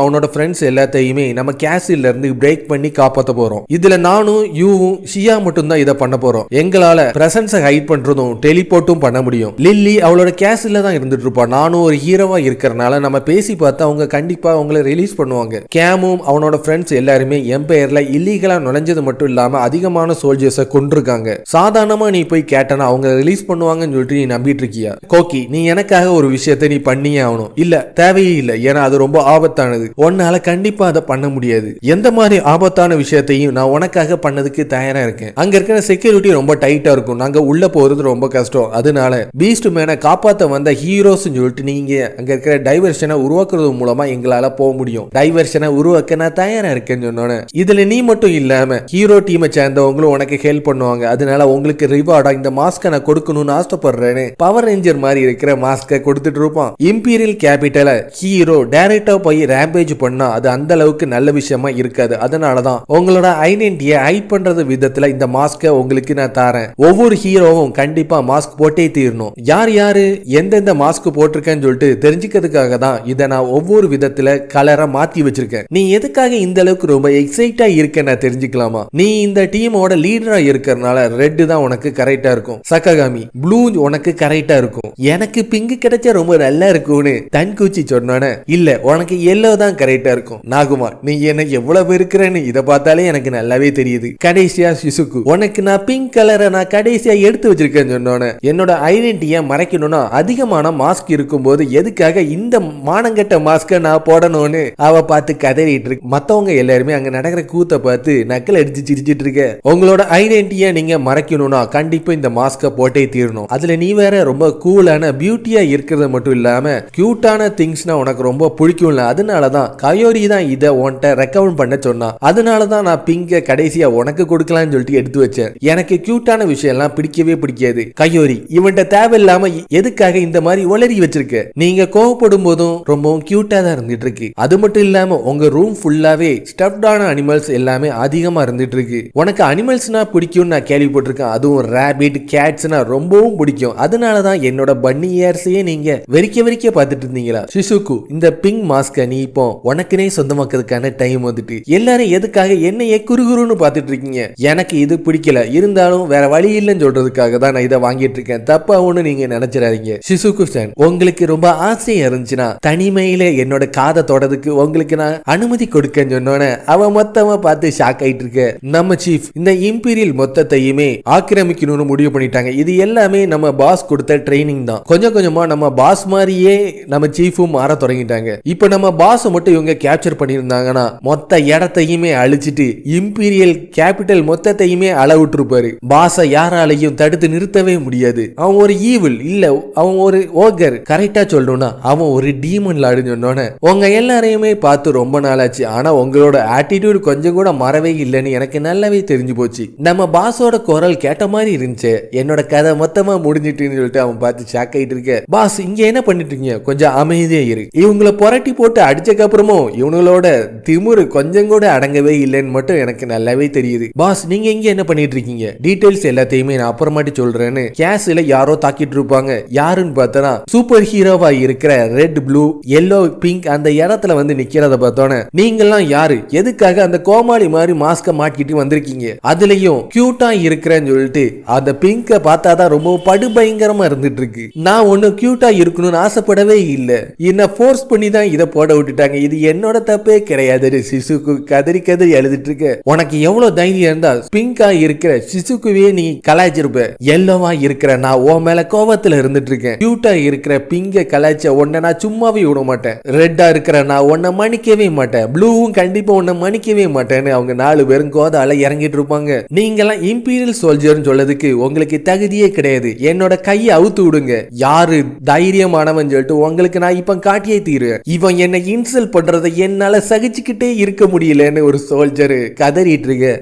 A: அவனோட ஃப்ரெண்ட்ஸ் எல்லாத்தையுமே நம்ம கேசில இருந்து பிரேக் பண்ணி காப்பாத்த போறோம். இதுல நானும் யூவும் ஷியா மட்டும் தான் இதை பண்ண போறோம். எங்களால பிரசன்ஸை ஹைட் பண்றதும் டெலிபோர்ட்டும் பண்ண முடியும். லில்லி அவளோட கேசில தான் இருந்துட்டு இருப்பா. நானும் ஒரு ஹீரோவா இருக்கிறனால நம்ம பேசி பார்த்தா அவங்க கண்டிப்பா அவங்களை ரிலீஸ் பண்ணுவாங்க. கேமும் அவனோட ஃப்ரெண்ட்ஸ் எல்லாருமே எம்பையர்ல இல்லீகலா நுழைஞ்சது மட்டும் இல்லாம அதிகமான சோல்ஜர்ஸை கொண்டிருக்காங்க. சாதாரணமா நீ போய் கேட்டனா அவங்க ரிலீஸ் பண்ணுவாங்கன்னு சொல்லிட்டு நீ நம்பிட்டு இருக்கியா? கோக்கி, நீ எனக்காக ஒரு விஷயத்தை நீ பண்ணியே ஆகணும். இல்ல, தேவையே இல்லை. ஏன்னா அது ரொம்ப ஆபத்தானது. உன்னால கண்டிப்பா அதை பண்ண முடியாது. எந்த மாதிரி ஆபத்தான விஷயத்தையும் நான் உனக்காக பண்ணதுக்கு தயாரா இருக்கேன். அங்க இருக்கிற செக்யூரிட்டி ரொம்ப டைட்டா இருக்கும். நாங்க உள்ள போறது ரொம்ப கஷ்டம். அதனால பீஸ்ட் மேனை காப்பாத்த வந்த ஹீரோஸ் சொல்லிட்டு நீங்க அங்க இருக்கிற டைவர்ஷனை உருவாக்குறது மூலமா எங்களால போக முடியும். டைவர்ஷனை உருவாக்க நான் தயாரா இருக்கேன்னு சொன்னோன்னே இதுல நீ மட்டும் இல்லாம ஹீரோ டீமை சேர்ந்தவங்களும் உனக்கு ஹெல்ப் பண்ணுவாங்க. அதனால உங்களுக்கு ரிவார்டா இந்த மாஸ்கை நான் கொடுக்கணும்னு ஆசைப்படுறேன்னு பவர் ரேஞ்சர் மாதிரி இருக்கிற மாஸ்கை கொடுத்துட்டு இருப்பான். இம்பீரியல் கேபிட்டல ஹீரோ டைரக்டா போய் ரேம்பேஜ் பண்ணா அது அந்த அளவுக்கு நல்ல விஷயமா இருக்காது. அதனாலதான் உங்களோட ஐடென்டிட்டியை ஹைட் பண்றது விதத்துல இந்த மாஸ்கை உங்களுக்கு நான் தரேன். ஒவ்வொரு ஹீரோவும் கண்டிப்பா மாஸ்க் போட்டே தீரணும். யார் யாரு எந்தெந்த மாஸ்க் போட்டிருக்கேன்னு சொல்லிட்டு தெரிஞ்சுக்கிறதுக்காக தான் இதை நான் ஒவ்வொரு விதத்துல கலரா மாத்தி வச்சிருக்கேன். நீ எதுக்காக இந்த அளவுக்கு ரொம்ப எக்ஸைட்டா இருக்க நான் தெரிஞ்சுக்கலாமா? நீ இந்த டீமோட லீடரா இருக்கிறதுனால ரெட் தான் உனக்கு கரெக்டா இருக்கும். சக்ககாமி, ப்ளூ உனக்கு கரெக்டா இருக்கும். எனக்கு பிங்க் கிடைச்சா ரொம்ப நல்லா இருக்கும்னு தன்கூச்சி சொன்னானே. இல்ல, உனக்கு எல்லோ தான் கரெக்டா இருக்கும். நாகுமா, நீ என்ன எவ்வளவு இருக்கிறேன்னு இதை பார்த்தாலே எனக்கு நல்லாவே தெரியுது. கடைசியா சிசுக்கு, உனக்கு நான் பிங்க் கலரை நான் கடைசியா எடுத்து வச்சிருக்கேன்னு சொன்னோன்னே என்னோட ஐடென்டிட்டியை மறைக்கணும்னா அதிகமான மாஸ்க் இருக்கும்போது எதுக்காக இந்த மானங்கட்ட மாஸ்கை நான் போடணும்னு அவ பார்த்து கதறிட்டு இருக்கு. மத்தவங்க எல்லாருமே அங்க நடக்கிற கூத்த பார்த்து நக்கல் அடிச்சு சிரிச்சிட்டு இருக்க. உங்களோட ஐடென்டிட்டியை நீங்க மறைக்கணும்னா கண்டிப்பா இந்த மாஸ்கை போட்டே தீரணும். அதுல நீ வேற ரொம்ப கூலான பியூட்டியா இருக்கிறது மட்டும் இல்லாம கியூட்டான திங்ஸ்னா உனக்கு ரொம்ப பிடிக்கும்ல. அதனாலதான் கயோரி தான் இதை உன்கிட்ட ரெக்கமெண்ட் பண்ண சொன்னா. அதனாலதான் நான் பிங்க கடைசியா உனக்கு கொடுக்கலாம்னு சொல்லிட்டு எடுத்து வச்சேன். எனக்கு கியூட்டான விஷயம் எல்லாம் பிடிக்கவே பிடிக்காது. கயோரி, இவன்ட்ட தேவையில்லாம எதுக்காக இந்த மாதிரி உளறி வச்சிருக்க? நீங்க கோவப்படும் போதும் ரொம்பவும் கியூட்டா தான் இருந்துட்டு இருக்கு. அது மட்டும் இல்லாம உங்க ரூம் ஃபுல்லாவே ஸ்டஃப்டான அனிமல்ஸ் எல்லாமே அதிகமா இருந்துட்டு இருக்கு. உனக்கு அனிமல்ஸ்னா பிடிக்கும் நான் கேள்விப்பட்டிருக்கேன். அதுவும் ரேபிட், கேட்ஸ்னா ரொம்பவும் பிடிக்கும். அதனாலதான் என்னோட பன்னி இயர்ஸையே நீங்க வெறிக்க பார்த்துட்டு இருந்தீங்களா? சிசுக்கு, இந்த பிங்க் மாஸ்க நீ இப்போ உனக்குனே சொந்தமாக்கிறதுக்கான டைம் வந்துட்டு. எல்லாரும் எதுக்காக என்னையே குறுகுறுன்னு பார்த்துட்டு இருக்கீங்க? எனக்கு இது பிடிக்கல. இருந்தாலும் வேற வழி இல்லைன்னு சொல்றதுக்காக தான் நான் இதை வாங்கிட்டு இருக்கேன். தப்பா ஒண்ணு நீங்க நினைச்சிடாதீங்க. சிசுக்கு சான், உங்களுக்கு ரொம்ப ஆசையா இருந்துச்சுன்னா தனிமையில என்னோட காதை தொடறதுக்கு உங்களுக்கு நான் அனுமதி கொடுக்கன்னு சொன்னோன்னே அவ மொத்தமா பார்த்து ஷாக் ஆயிட்டு இருக்க. நம்ம சீஃப் இந்த இம்பீரியல் மொத்தத்தையுமே ஆக்கிரமிக்கணும்னு முடிவு பண்ணிட்டாங்க. இது எல்லாமே நம்ம பாஸ் கொடுத்த ட்ரைனிங் தான். கொஞ்சம் கொஞ்சமா நம்ம பாஸ் மாதிரியே நம்ம சீஃபும் மாற தொடங்கிட்டாங்க. இப்ப நம்ம பாஸ் மட்டும் இவங்க கேப்சர் பண்ணியிருந்தாங்கன்னா மொத்த இடத்தையுமே அழிச்சிட்டு இம்பீரியல் கேபிட்டல் மொத்தத்தையுமே அளவிட்டு இருப்பாரு. பாஸை யாராலையும் தடுத்து நிறுத்தவே முடியாது. அவன் ஒரு ஈவில் இல்ல, அவன் ஒரு ஓகர். கரெக்டா சொல்லணும்னா அவன் ஒரு டீமன் லாடுன்னு சொன்னோன்னே உங்க எல்லாரையுமே பார்த்து ரொம்ப நாளாச்சு. ஆனா உங்களோட ஆட்டிடியூட் கொஞ்சம் கூட மறவே இல்லைன்னு எனக்கு நல்லாவே தெரிஞ்சு போச்சு. நம்ம பாஸோட குரல் கேட்ட மாதிரி இருந்துச்சு. என்னோட கதை மொத்தமா முடிஞ்சிட்டுன்னு சொல்லிட்டு அவன் பார்த்து ஷாக் ஆயிட்டு இருக்க. பாஸ், இங்க என்ன பண்ணிட்டு இருக்கீங்க? கொஞ்சம் அமைதியா இரு. இவங்களை புரட்டி போட்டு அடிச்சக்கு அப்புறமும் இவங்களோட திமுரு கொஞ்சம் கூட அடங்கவே இல்லைன்னு மட்டும் எனக்கு நல்லாவே தெரியுது. பாஸ், நீங்க இங்க என்ன பண்ணிட்டு இருக்கீங்க? டீடைல்ஸ் எல்லாத்தையுமே நான் அப்புறமாட்டி சொல்றேன்னு கேஸ்ல யாரோ தாக்கிட்டு இருப்பாங்க. யாருன்னு பார்த்தனா சூப்பர் ஹீரோவா இருக்கிற ரெட், ப்ளூ, எல்லோ, பிங்க் அந்த இடத்துல வந்து நிக்கிறத பார்த்தோன்னே நீங்கெல்லாம் யாரு? எதுக்காக அந்த கோமாளி மாதிரி மாஸ்க மாட்டிட்டு வந்திருக்கீங்க? அதுலயும் கியூட்டா இருக்கிறேன்னு சொல்லிட்டு அந்த பிங்க பார்த்தாதான் ரொம்ப படுபயங்கரமா இருந்துட்டு இருக்கு. நான் ஒண்ணு கியூட்டா இருக்கணும்னு ஆசைப்படவே இல்ல. என்ன ஃபோர்ஸ் பண்ணி தான் இதை போட விட்டுட்டாங்க. இது என்னோட தப்பே கிடையாது. சிசுக்கு கதறி கதறி எழுதிட்டு இருக்க. உனக்கு எவ்வளவு தைரியம் இருந்தா பிங்கா இருக்கிற சிசுக்குவே நீ கலாய்ச்சிருப்ப. எல்லோவா இருக்கிற நான் உன் மேல கோவத்துல இருந்துட்டு இருக்கேன். கியூட்டா இருக்கிற பிங்க கலாய்ச்ச உன்னை நான் சும்மாவே விட மாட்டேன். ரெட்டா இருக்கிற நான் உன்னை மன்னிக்கவே மாட்டேன். ப்ளூவும் கண்டிப்பா உன்னை மன்னிக்கவே மாட்டேன்னு அவங்க 4 பேரும் கோதால இறங்கிட்டு இருப்பாங்க. நீங்கெல்லாம் இம்பீரியல் சோல்ஜர்னு சொல்லதுக்கு உங்களுக்கு தகுதியே கிடையாது, என்னோட கையை அவுத்து விடுங்க, யாரு தைரியமானவன் சொல்லிட்டு உங்களுக்கு நான் இப்ப காட்டியே தீருவேன். இவன் என்ன இன்சல்ட் பண்றதை என்னால சகிச்சுக்கிட்டே இருக்க முடியலன்னு ஒரு சோல்ஜர் கதறிட்டு இருக்கு.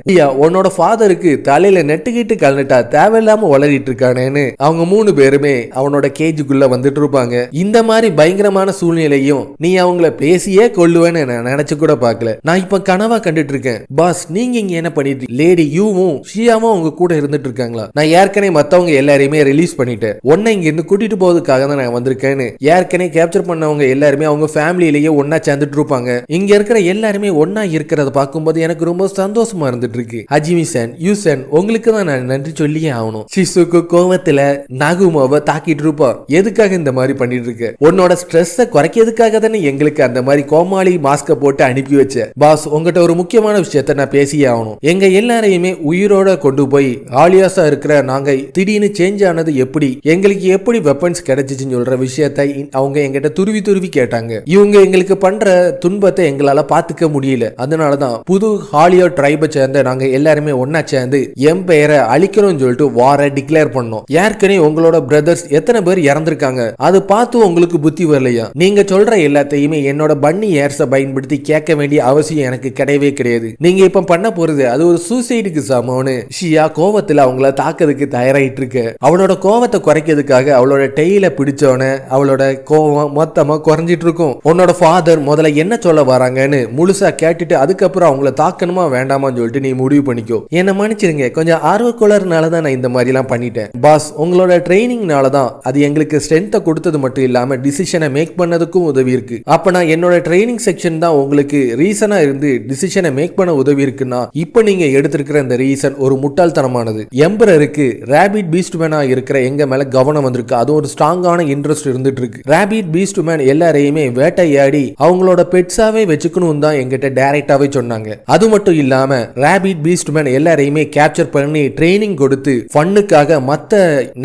A: உன்னோட ஃபாதருக்கு தலையில நெட்டுக்கிட்டு கலந்துட்டா தேவையில்லாம வளரிட்டு இருக்கானேன்னு அவங்க 3 பேருமே அவனோட கேஜுக்குள்ள வந்துட்டு இருப்பாங்க. இந்த மாதிரி பயங்கரமான சூழ்நிலையும் நீ அவங்கள பேசியே கொள்ளுவேன்னு நான் நினைச்சு கூட பார்க்கல. நான் இப்ப கனவா கண்டுட்டு இருக்கேன். பாஸ் நீங்க இங்க என்ன பண்ணிட்டு லேடி யூவும் ஷியாவும் அவங்க கூட இருந்துட்டு இருக்காங்களா? நான் ஏற்கனவே மத்தவங்க எல்லாரையுமே ரிலீஸ் பண்ணிட்டேன், உன்னை இங்க இருந்து கூட்டிட்டு போவதுக்காக தான் நான் வந்திருக்கேன்னு. ஏற்கனவே கேப்சர் பண்ணவங்க எல்லாருமே அவங்க ஃபேமிலியிலேயே ஒன்னா சேர்ந்துட்டு இருப்பாங்க. இங்க இருக்கிற எல்லாருமே ஒன்னா இருக்கிறத பார்க்கும்போது எனக்கு ரொம்ப சந்தோஷமா இருந்துட்டு இருக்கு. அஜிமி சான், யூ சான், உங்களுக்கு தான் நான் நன்றி சொல்லியே ஆகணும். ஷிசுக்கு கோவத்துல நகுமாவை தாக்கிட்டு இருப்பா. எதுக்காக இந்த மாதிரி பண்ணிட்டு இருக்க? உன்னோட ஸ்ட்ரெஸ்ஸை குறைக்கிறதுக்காக தானே எங்களுக்கு அந்த மாதிரி கோமாளி மாஸ்க போட்டு அனுப்பி வச்ச. பாஸ் உங்ககிட்ட ஒரு முக்கியமான விஷயத்த நான் பேசியே ஆகணும். எங்க எல்லாரையுமே உயிரோட கொண்டு போய் ஆலியாஸா இருக்கிற நாங்க திடீர்னு சேஞ்ச் ஆனது எப்படி, எங்களுக்கு எப்படி வெப்பன்ஸ் கிடைச்சிச்சுன்னு சொல்ற விஷயத்தை அவங்க எங்கிட்ட துருவி துருவி கேட்டாங்க. இவங்க எங்களுக்கு பண்ற துன்பத்தை எங்களால பாத்துக்க முடியல. அதனாலதான் புது ஹாலியோ ட்ரைபை சேர்ந்த நாங்க எல்லாருமே ஒன்னா சேர்ந்து எம்பையரை அழிக்கணும்னு சொல்லிட்டு வாரை டிக்ளேர் பண்ணோம். ஏற்கனவே உங்களோட பிரதர்ஸ் எத்தனை பேர் இறந்திருக்காங்க அது பார்த்து உங்களுக்கு புத்தி வரலையா? நீங்க சொல்ற எல்லாத்தையுமே என்னோட பன்னி ஏர்ஸை பயன்படுத்தி கேட்க வேண்டிய அவசியம் எனக்கு கிடையவே கிடையாது. நீங்க இப்ப பண்ண போறது அது ஒரு சூசைடுக்கு சமம்னு ஷியா கோவத்துல அவங்கள தாக்கிறதுக்கு தயாராயிட்டு இருக்கு. அவளோட கோவத்தை குறைக்கிறதுக்காக அவளோட டெய்ல பிடிச்சோன அவளோட கோவம் மொத்தமா குறைஞ்சிட்டு இருக்கும். உன்னோட ஃபாதர் முதல்ல என்ன சொல்ல வராங்கன்னு முழுசா கேட்டுட்டு அதுக்கப்புறம் அவங்கள தாக்கணுமா வேண்டாமான்னு சொல்லிட்டு நீ முடிவு பண்ணிக்கோ. என்ன மன்னிச்சிருங்க, கொஞ்சம் ஆர்வக்குளர்னால தான் நான் இந்த மாதிரி எல்லாம் பண்ணிட்டேன். பாஸ் உங்களோட ட்ரைனிங்னால தான் அது எங்களுக்கு ஸ்ட்ரென்த்தை கொடுத்தது மட்டும் இல்லாம டிசிஷனை மேக் பண்ணதுக்கும் உதவி இருக்கு. அப்ப நான் என்னோட ட்ரைனிங் செக்ஷன் தான் உங்களுக்கு ரீசனா இருந்து டிசிஷனை மேக் பண்ண உதவி இருக்குன்னா இப்ப நீங்க எடுத்திருக்கிற இந்த ரீசன் ஒரு முட்டாள்தனமானது. எம்பரருக்கு ராபிட் பீஸ்ட் மேனா இருக்கிற எங்க மேல கவனம் வந்திருக்கு. அது ஒரு ஸ்ட்ராங்கான இன்ட்ரெஸ்ட் இருந்துட்டு இருக்கு. ராபிட் பீஸ்ட் மேன் எல்லாரையுமே வேட்டையாடி அவங்களோட பெட்ஸாவே வச்சுக்கணும் தான் எங்கிட்ட டைரக்டாவே சொன்னாங்க. அது மட்டும் இல்லாம ராபிட் பீஸ்ட் மேன் எல்லாரையுமே கேப்சர் பண்ணி ட்ரைனிங் கொடுத்து ஃபன்னுக்காக மத்த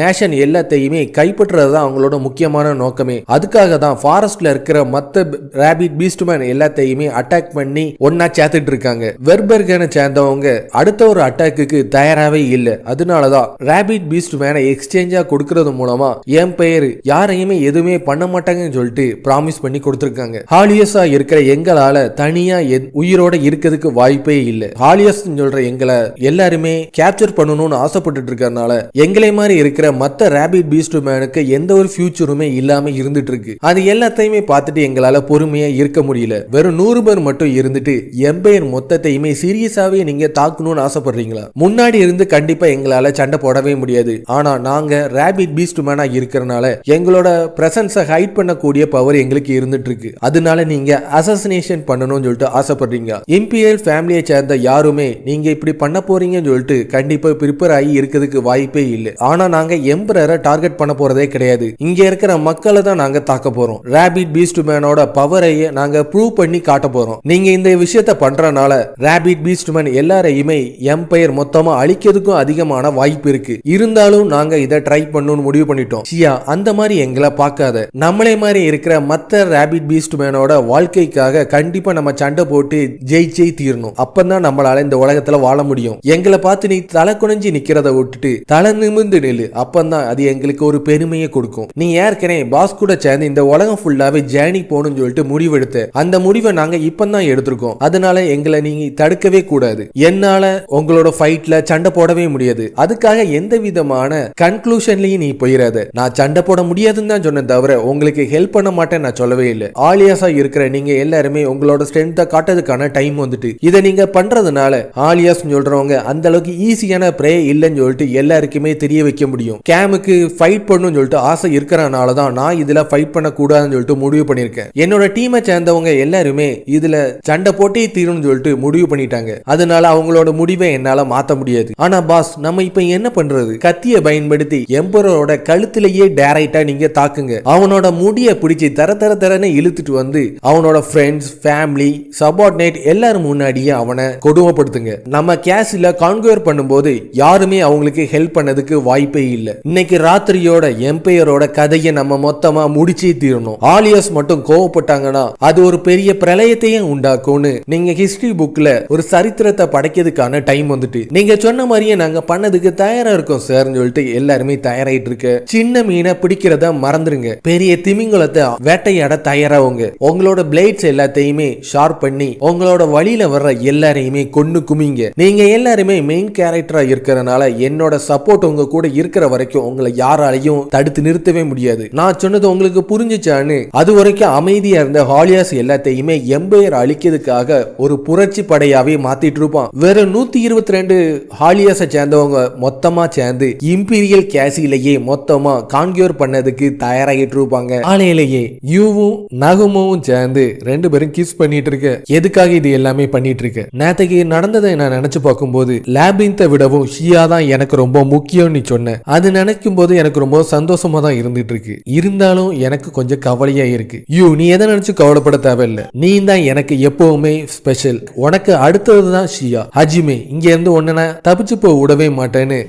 A: நேஷன் எல்லாத்தையுமே கைப்பற்றுறது தான் அவங்களோட முக்கியமான நோக்கமே. அதுக்காக தான் ஃபாரஸ்ட்ல இருக்கிற மத்த ராபிட் பீஸ்ட் மேன் எல்லாத்தையுமே அட்டாக் பண்ணி ஒன்னா சேர்த்துட்டு இருக்காங்க. வெர்பர்கனை சேர்ந்தவங்க அடுத்த ஒரு அட்டாக்கு தயாராகவே இல்லை. அதனாலதான் ராபிட் பீஸ்ட் மேனை எக்ஸ்சேஞ்சா கொடுக்கறது மூலமா என் பெயர் யாரையுமே எதுவுமே பண்ண மாட்டாங்கன்னு சொல்லிட்டு ப்ராமிஸ் பண்ணி கொடுத்திருக்காங்க. ஹாலியஸா இருக்கிற எங்களால தனியா உயிரோட இருக்கிறதுக்கு வாய்ப்பே இல்லை. ஹாலியஸ் சொல்ற எங்களை எல்லாருமே கேப்சர் பண்ணணும்னு ஆசைப்பட்டு இருக்கறனால எங்களை மாதிரி இருக்கிற மத்த ராபிட் பீஸ்ட் மேனுக்கு எந்த ஒரு ஃபியூச்சருமே இல்லாம இருந்துட்டு இருக்கு. அது எல்லாத்தையுமே பார்த்துட்டு எங்களால பொறுமையா இருக்க முடியல. வெறும் 100 பேர் மட்டும் இருந்துட்டு எம்பையர் மொத்தத்தையுமே சீரியஸாவே நீங்க தாக்கணும்னு ஆசைப்படுறீங்களா? முன்னாடி இருந்து கண்டிப்பா எங்களால சண்டை போடவே முடியாது. ஆனா நாங்க ராபிட் பீஸ்ட் மேனா இருக்கிறனால எங்களோட பிரசன்ஸை ஹைட் பண்ணக்கூடிய பவர் எங்களுக்கு இருந்துட்டு இருக்கு. அதனால நீங்க அசசினேஷன் பண்ணணும்னு சொல்லிட்டு ஆசைப்படுறீங்க. இம்பீரியல் ஃபேமிலியை சேர்ந்த யாருமே நீங்க இப்படி பண்ண போறீங்கன்னு சொல்லிட்டு கண்டிப்பா ப்ரிப்பேர் ஆகி இருக்கிறதுக்கு வாய்ப்பே இல்லை. ஆனா நாங்க எம்பரரை டார்கெட் பண்ண போறதே கிடையாது. இங்க இருக்கிற மக்களை தான் நாங்க தாக்க போறோம். ராபிட் பீஸ்ட் மேனோட பவரையே நாங்க ப்ரூவ் பண்ணி காட்ட போறோம். நீங்க இந்த விஷயத்தை பண்றனால ராபிட் பீஸ்ட் மேன் எல்லாரையுமே எம்பையர் மொத்தமா அழிக்கிறதுக்கும் அதிகமான வாய்ப்பு இருக்கு. இருந்தாலும் நாங்க இதை ட்ரை பண்ணணும்னு முடிவு பண்ணிட்டோம். ஷியா அந்த மாதிரி எங்களை பார்க்காத. நம்மளே மாதிரி இருக்கிற மத்த ராபிட் பீஸ்ட் மேனோட வாழ்க்கைக்காக கண்டிப்பா நம்ம சண்டை போட்டு ஜெயிச்சே தீரணும். அப்பதான் நம்மளால இந்த உலகத்துல வாழ முடியும். எங்களை பார்த்து நீ தலை குனிஞ்சு நிக்கிறத விட்டுட்டு தலை நிமிர்ந்து நில்லு. அப்பதான் அது எங்களுக்கு ஒரு பெருமையை கொடுக்கும். நீ ஏற்கனவே பாஸ் கூட சேர்ந்து இந்த உலகம் ஃபுல்லாவே ஜேர்னி போகணும்னு சொல்லிட்டு முடிவெடுத்த அந்த முடிவை நாங்க இப்பதான் எடுத்திருக்கோம். அதனால எங்களை நீங்க தடுக்கவே கூடாது. என்னால உங்களோட ஃபைட்ல சண்டை போடவே முடியாது. அதுக்காக எந்த விதமான கன்க்ளூஷன்லயும் நீ போயிடாத. நான் சண்டை போட முடியாதுன்னு தான் சொன்னேன் தவிர உங்களுக்கு ஹெல்ப் பண்ண மாட்டேன் நான் சொல்லவே இல்லை. ஆலியாஸா இருக்கிற நீங்க எல்லாருமே உங்களோட ஸ்ட்ரென்த்தை காட்டுறதுக்கான டைம் வந்துட்டு இதை நீங்க பண்றதுனால ஆலியாஸ் சொல்றவங்க அந்த அளவுக்கு ஈஸியான பிரே இல்லைன்னு சொல்லிட்டு எல்லாருக்குமே தெரிய வைக்க முடியும். கேமுக்கு ஃபைட் பண்ணணும்னு சொல்லிட்டு ஆசை இருக்கிறனால தான் நான் இதுல ஃபைட் பண்ண கூடாதுன்னு சொல்லிட்டு முடிவு பண்ணிருக்கேன். என்னோட டீமை சேர்ந்தவங்க எல்லாருமே இதுல சண்டை போட்டே தீரும்னு சொல்லிட்டு முடிவு பண்ணிட்டாங்க. அதனால அவங்களோட முடிவை என்னால மாத்த முடியாது. ஆனா பாஸ் நம்ம இப்ப என்ன பண்றது? கத்தியை பயன்படுத்தி எம்பரோட கழுத்திலேயே டைரக்டா நீங்க தாக்குங்க. அவனோட முடிய பிடிச்சி தரன்னு இழுத்துட்டு வந்து அவனோட ஃப்ரெண்ட்ஸ், ஃபேமிலி, சபார்டினேட் எல்லாரும் முன்னாடியே அவனை கொடுமைப்படுத்துங்க. நம்ம கேஸ்ல கான்குவர் பண்ணும்போது யாருமே அவங்களுக்கு ஹெல்ப் பண்ணதுக்கு வாய்ப்பே இல்லை. இன்னைக்கு ராத்திரியோட எம்பையரோட கதையை நம்ம மொத்தமா முடிச்சே தீரணும். ஆலியாஸ் மட்டும் கோவப்பட்டாங்கன்னா அது ஒரு பெரிய பிரளயத்தையே உண்டாக்கும்னு நீங்க ஹிஸ்டரி புக்ல ஒரு சரித்திரத்தை படைக்கிறதுக்கான டைம் வந்துட்டு நீங்க சொன்ன மாதிரியே நாங்க பண்ணதுக்கு தயாரா இருக்கோம் சார் சொல்லிட்டு எல்லாருமே தயாராயிட்டு இருக்கு. சின்ன மீனை பிடிக்கிறத மறந்துருங்க, பெரிய திமிங்கலத்தை வேட்டையாட தயாராகுங்க. உங்களோட பிளேட்ஸ் எல்லாத்தையுமே ஷார்ப் பண்ணி உங்களோட வழியில வர்ற எல்லாரையுமே கொன்னு குமிங்க. நீங்க எல்லாருமே மெயின் கேரக்டரா இருக்கிறதுனால என்னோட சப்போர்ட் உங்க கூட இருக்கிற வரைக்கும் உங்களை யாராலையும் தடுத்து நிறுத்தவே முடியாது. நான் சொன்னது உங்களுக்கு புரிஞ்சுச்சான்னு? அது வரைக்கும் அமைதியா இருந்த ஹாலியாஸ் எல்லாத்தையுமே எம்பையர் அழிக்கிறதுக்காக ஒரு புரட்சி படையாவே மாத்திட்டு இருப்பான். வெறும் 122 ஹாலியாஸை சேர்ந்தவங்க மொத்தமா சேர்ந்து இம்பீரியல் கேசிலேயே மொத்தமா கான்கியூர் பண்ணதுக்கு தயாராகிட்டு இருப்பாங்க. ஆலையிலேயே யூவும் நகுமும் சேர்ந்து 2 பேரும் கிஸ் பண்ணிட்டு இருக்கு. எதுக்காக இது எல்லாமே பண்ணிட்டு இருக்கு? நேத்தைக்கு நடந்ததை நான் நினைச்சு பார்க்கும்போது லேபிரின்த்தை விடவும் ஷியா தான் எனக்கு ரொம்ப முக்கியம்னு சொன்னேன். அது நினைக்கும் போது எனக்கு ரொம்ப சந்தோஷமா தான் இருந்துட்டு இருக்கு. இருந்தாலும் எனக்கு கொஞ்சம் கவலையா இருக்கு. நீ எதை நினைச்சு கவலைப்பட தேவையில்லை. நீ தான் எனக்கு எப்பவுமே ஸ்பெஷல். உனக்கு அடுத்ததுதான் ஷியா. ஹஜிமே இங்க இருந்து ஒன்ன தப்பிச்சு போக விடவே மாட்டேன்னு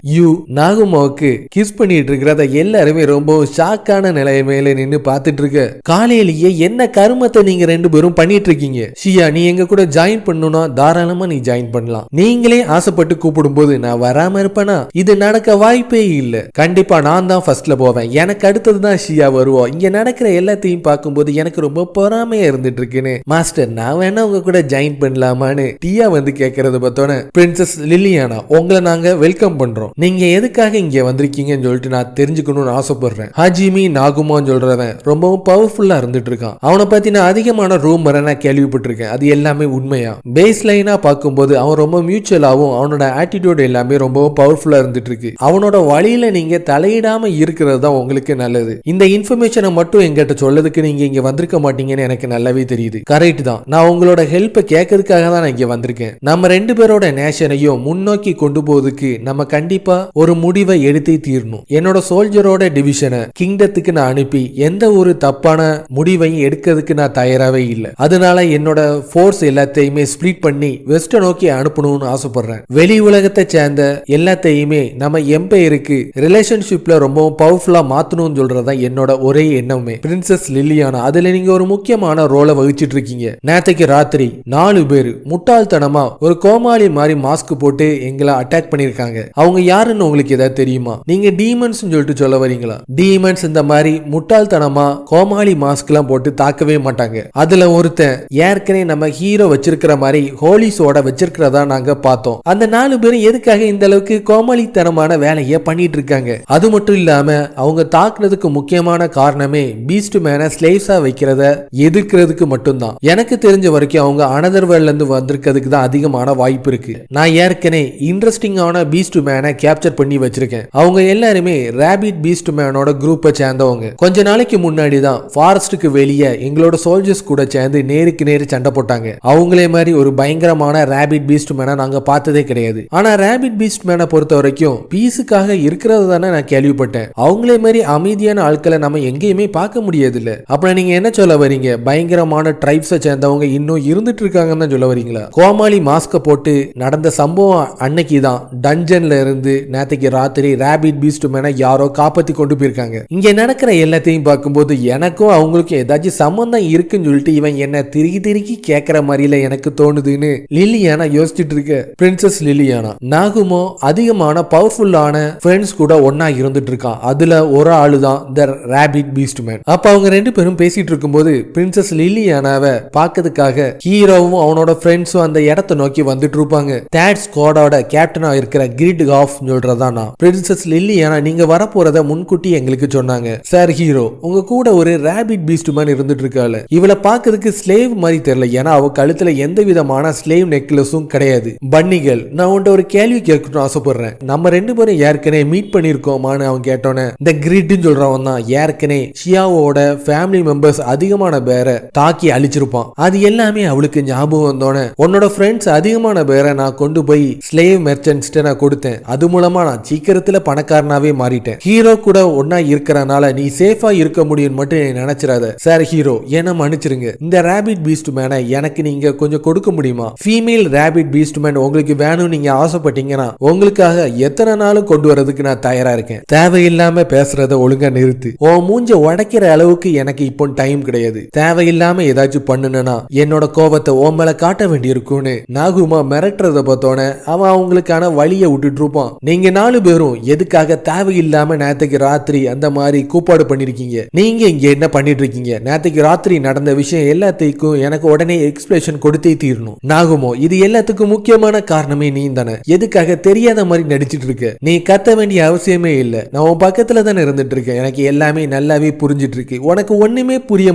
A: நாகுமாவுக்கு கிஸ் பண்ணிட்டு இருக்கிறத எல்லாருமே ரொம்ப ஷாக்கான நிலைமையில நின்னு பாத்துட்டு இருக்க. காலையிலேயே என்ன கருமத்தை நீங்க 2 பேரும் பண்ணிட்டு இருக்கீங்க? ஷியா, நீ எங்க கூட ஜாயின் பண்ணணும்னா தாராளமா நீ ஜாயின் பண்ணலாம். நீங்களே ஆசைப்பட்டு கூப்பிடும் போது நான் வராம இருப்பேனா? இது நடக்க வாய்ப்பே இல்ல. கண்டிப்பா நான் தான் ஃபர்ஸ்ட்ல போவேன். எனக்கு அடுத்ததுதான் ஷியா வருவோம். இங்க நடக்கிற எல்லாத்தையும் பார்க்கும்போது எனக்கு ரொம்ப பொறாமையா இருந்துட்டு இருக்குன்னு. மாஸ்டர், நான் வேணா உங்க கூட ஜாயின் பண்ணலாமான்னு டியா வந்து கேட்கறது பார்த்தோன்னே, பிரின்சஸ் லிலியானா, உங்களை நாங்க வெல்கம் பண்றோம். நீங்க எதுக்காக இங்க வந்திருக்கீங்கன்னு சொல்லிட்டு நான் தெரிஞ்சுக்கணும்னு ஆசைப்படுறேன். ஹஜிமி நாகுமான்னு சொல்றவன் ரொம்பவும் பவர்ஃபுல்லா இருந்துட்டு இருக்கான். அவனை பத்தி நான் அதிகமான ரூமரை நான் கேள்விப்பட்டிருக்கேன். அது எல்லாமே உண்மையா? பேஸ் லைனா பார்க்கும்போது அவன் ரொம்ப மியூச்சுவலாவும் அவனோட ஆட்டிடியூட் எல்லாமே ரொம்பவும் பவர்ஃபுல்லா இருந்துட்டு இருக்கு. அவனோட வழியில நீங்க தலையிடாம இருக்கிறது தான் உங்களுக்கு நல்லது. இந்த இன்ஃபர்மேஷனை மட்டும் எங்கிட்ட சொல்லதுக்கு நீங்க இங்க வந்திருக்க மாட்டீங்கன்னு எனக்கு நல்லாவே தெரியுது. கரெக்ட் தான். நான் உங்களோட ஹெல்ப்பை கேட்கறதுக்காக தான் நான் இங்க வந்திருக்கேன். நம்ம 2 பேரோட நேஷனையும் முன்னோக்கி கொண்டு போவதுக்கு நம்ம கண்டிப்பா ஒரு முடிவை எடுத்தே தீரணும். என்னோட சோல்ஜரோட டிவிஷனை கிங்டத்துக்கு நான் அனுப்பி எந்த ஒரு தப்பான முடிவையும் எடுக்கிறதுக்கு நான் தயாராகவே இல்லை. அதனால என்னோட ஃபோர்ஸ் எல்லாத்தையுமே ஸ்பிளிட் பண்ணி வெஸ்ட நோக்கி அனுப்பணும்னு ஆசைப்படுறேன். வெளி உலகத்தை சேர்ந்த எல்லாத்தையுமே நம்ம எம்பையருக்கு ரிலேஷன்ஷிப்ல ரொம்ப பவர்ஃபுல்லா மாத்தணும்னு சொல்றதா என்னோட ஒரே எண்ணமே. பிரின்சஸ் லிலியானா, அதுல நீங்க ஒரு முக்கியமான ரோலை வகிச்சிட்டு இருக்கீங்க. நேத்தைக்கு ராத்திரி 4 பேர் முட்டாள்தனமா ஒரு கோமாளி மாதிரி மாஸ்க் போட்டு எங்களை அட்டாக் பண்ணிருக்காங்க. அவங்க யாருன்னு உங்களுக்கு ஏதாவது தெரியுமா? நீங்க டீமன்ஸ் சொல்லிட்டு சொல்ல வரீங்களா? டீமன்ஸ் இந்த மாதிரி முட்டாள்தனமா கோமாளி மாஸ்க் எல்லாம் போட்டு தாக்கவே மாட்டாங்க. அதுல ஒருத்தன் ஏற்கனவே நம்ம ஹீரோ வச்சிருக்கிற மாதிரி ஹோலிஸோட வச்சிருக்கிறதா நாங்க பார்த்தோம். அந்த 4 பேரும் எதுக்காக இந்த அளவுக்கு கோமாளித்தனமான வேலையை பண்ணிட்டு இருக்காங்க? அது மட்டும் இல்லாம அவங்க தாக்குனதுக்கு முக்கியமான காரணமே பீஸ்ட் மேனை ஸ்லேவ்ஸா வைக்கிறத எதிர்க்கிறதுக்கு மட்டும்தான். எனக்கு தெரிஞ்ச வரைக்கும் அவங்க அனதர் வேர்ல்ட்ல இருந்து வந்திருக்கிறதுக்கு தான் அதிகமான வாய்ப்பு இருக்கு. நான் ஏற்கனவே இன்ட்ரெஸ்டிங்கான பீஸ்ட் மேனை கேப்சர் பண்ணி வச்சிருக்கேன். அவங்க எல்லாருமே ராபிட் பீஸ்ட் மேனோட குரூப்பை சேர்ந்தவங்க. கொஞ்ச நாளைக்கு முன்னாடி தான் ஃபாரஸ்டுக்கு வெளியே எங்களோட சோல்ஜர்ஸ் கூட சேர்ந்து நேருக்கு நேரு சண்டை போட்டாங்க. அவங்களே மாதிரி ஒரு பயங்கரமான ராபிட் பீஸ்ட் மேனை நாங்க பார்த்ததே கிடையாது. ஆனா ராபிட் பீஸ்ட் மேனை பொறுத்த வரைக்கும் பீஸுக்காக இருக்கிறது தானே நான் கேள்விப்பட்டேன். அவங்களே மாதிரி அமைதியான ஆட்களை நம்ம எங்கேயுமே பார்க்க முடியாது இல்ல. அப்புறம் நீங்க என்ன சொல்ல வரீங்க? பயங்கரமான ட்ரைப்ஸை சேர்ந்தவங்க இன்னும் இருந்துட்டு இருக்காங்கன்னு சொல்ல வரீங்களா? கோமாளி மாஸ்க போட்டு நடந்த சம்பவம் அன்னைக்கு தான் டஞ்சன்ல இருந்து நேத்தைக்கு ராத்திரி ராபிட் பீஸ்ட் மேனை யாரோ காப்பாத்தி கொண்டு போயிருக்காங்க. இங்க நடக்கிற எல்லாத்தையும் பார்க்கும்போது எனக்கும் அவங்களுக்கும் ஏதாச்சும் சம்பந்தம் இருக்குன்னு சொல்லிட்டு இவன் என்ன திருக்கி கேட்கிற மாதிரில எனக்கு தோணுதுன்னு லிலியானா யோசிச்சுட்டு இருக்க. பிரின்சஸ் லிலியானா, நாகுமோ அதிகமான பவர்ஃபுல்லான ஃப்ரெண்ட்ஸ் கூட ஒன்னா இருந்துட்டு இருக்கான். அதுல ஒரு ஆளு தான் இந்த ராபிட் பீஸ்ட் மேன். அப்ப அவங்க 2 பேரும் பேசிட்டு இருக்கும்போது பிரின்சஸ் லிலியானாவை பார்க்கறதுக்காக ஹீரோவும் அவனோட ஃப்ரெண்ட்ஸும் அந்த இடத்தை நோக்கி வந்துட்டு இருப்பாங்க. தேட் ஸ்குவாடோட கேப்டனா இருக்கிற கிரிட் காஃப் சொல்றதானா. பிரின்சஸ் லிலியானா, நீங்க வரப்போறத முன்கூட்டி எங்களுக்கு சொன்னாங்க. சார் ஹீரோ, உங்க கூட ஒரு ராபிட் பீஸ்ட் மேன் இருந்துட்டு இருக்கால. இவளை பார்க்கறதுக்கு ஸ்லேவ் மாதிரி தெரியல. ஏன்னா அவ கழுத்துல எந்த விதமான ஸ்லேவ் நெக்லஸும் கிடையாது. பன்னிகள், நான் உன்ட்ட ஒரு கேள்வி கேட்கணும்னு ஆசைப்படுறேன். நம்ம 2 பேரும் ஏற்கனவே மீட் பண்ணிருக்கோமான்னு அவன் கேட்டோன்னே, இந்த கிரிட்னு சொல்றவன் தான் ஏற்கனவே ஷியாவோட ஃபேமிலி மெம்பர்ஸ் அதிகமான பேரை தாக்கி அழிச்சிருப்பான். அது எல்லாமே அவளுக்கு ஞாபகம் வந்தோன்னே, உன்னோட ஃப்ரெண்ட்ஸ் அதிகமான பேரை நான் கொண்டு போய் ஸ்லேவ் மெர்ச்சன்ட்ஸ்ட நான் கொடுத்தேன். அது மூலமா நான் சீக்கிரத்துல பணக்காரனாவே மாறிட்டேன். ஹீரோ கூட ஒன்னா இருக்கிறனால நீ சேஃபா இருக்க முடியும் மட்டும் நினைச்சிடாத. சார் ஹீரோ, என்ன மன்னிச்சிருங்க. இந்த ராபிட் பீஸ்ட் மேனை எனக்கு நீங்க கொஞ்சம் கொடுக்க முடியுமா? ஃபீமேல் ராபிட் பீஸ்ட் மேன் உங்களுக்கு வேணும் நீங்க ஆசைப்பட்டீங்கன்னா உங்களுக்காக எத்தனை நாளும் கொண்டு வரதுக்கு நான் தயாரா இருக்கேன். தேவையில்லாம பேசுறத ஒழுங்கா நிறுத்து. உன் மூஞ்ச உடைக்கிற அளவுக்கு எனக்கு இப்போ டைம் கிடையாது. தேவையில்லாம ஏதாச்சும் பண்ணுனா என்னோட கோபத்தை உன் மேல காட்ட வேண்டி இருக்கும்னு நாகுமா மிரட்டுறத பார்த்தோன்னே அவன் அவங்களுக்கான வழியை விட்டுட்டு இருப்பான். நீங்க 4 பேரும் பேரும் எதுக்காக தேவையில்லாம நேத்துக்கு ராத்திரி அந்த மாதிரி கூப்பாடு பண்ணிருக்கீங்க? நீங்க இங்க என்ன பண்ணிட்டு இருக்கீங்க? நேத்துக்கு ராத்திரி நடந்த விஷயம் எல்லாத்தையும் எனக்கு உடனே எக்ஸ்பிளேஷன் கொடுத்தே தீரணும். நாகுமோ, இது எல்லாத்துக்கும் முக்கியமான காரணமே நீ தானே. எதுக்காக தெரியாத மாதிரி நடிச்சிட்டு இருக்க? நீ கத்த வேண்டிய அவசியமே இல்ல. நான் உன் பக்கத்துல தானே இருந்துட்டு இருக்கேன். எனக்கு எல்லாமே நல்லாவே புரிஞ்சிட்டு இருக்கு. உனக்கு ஒண்ணுமே புரிய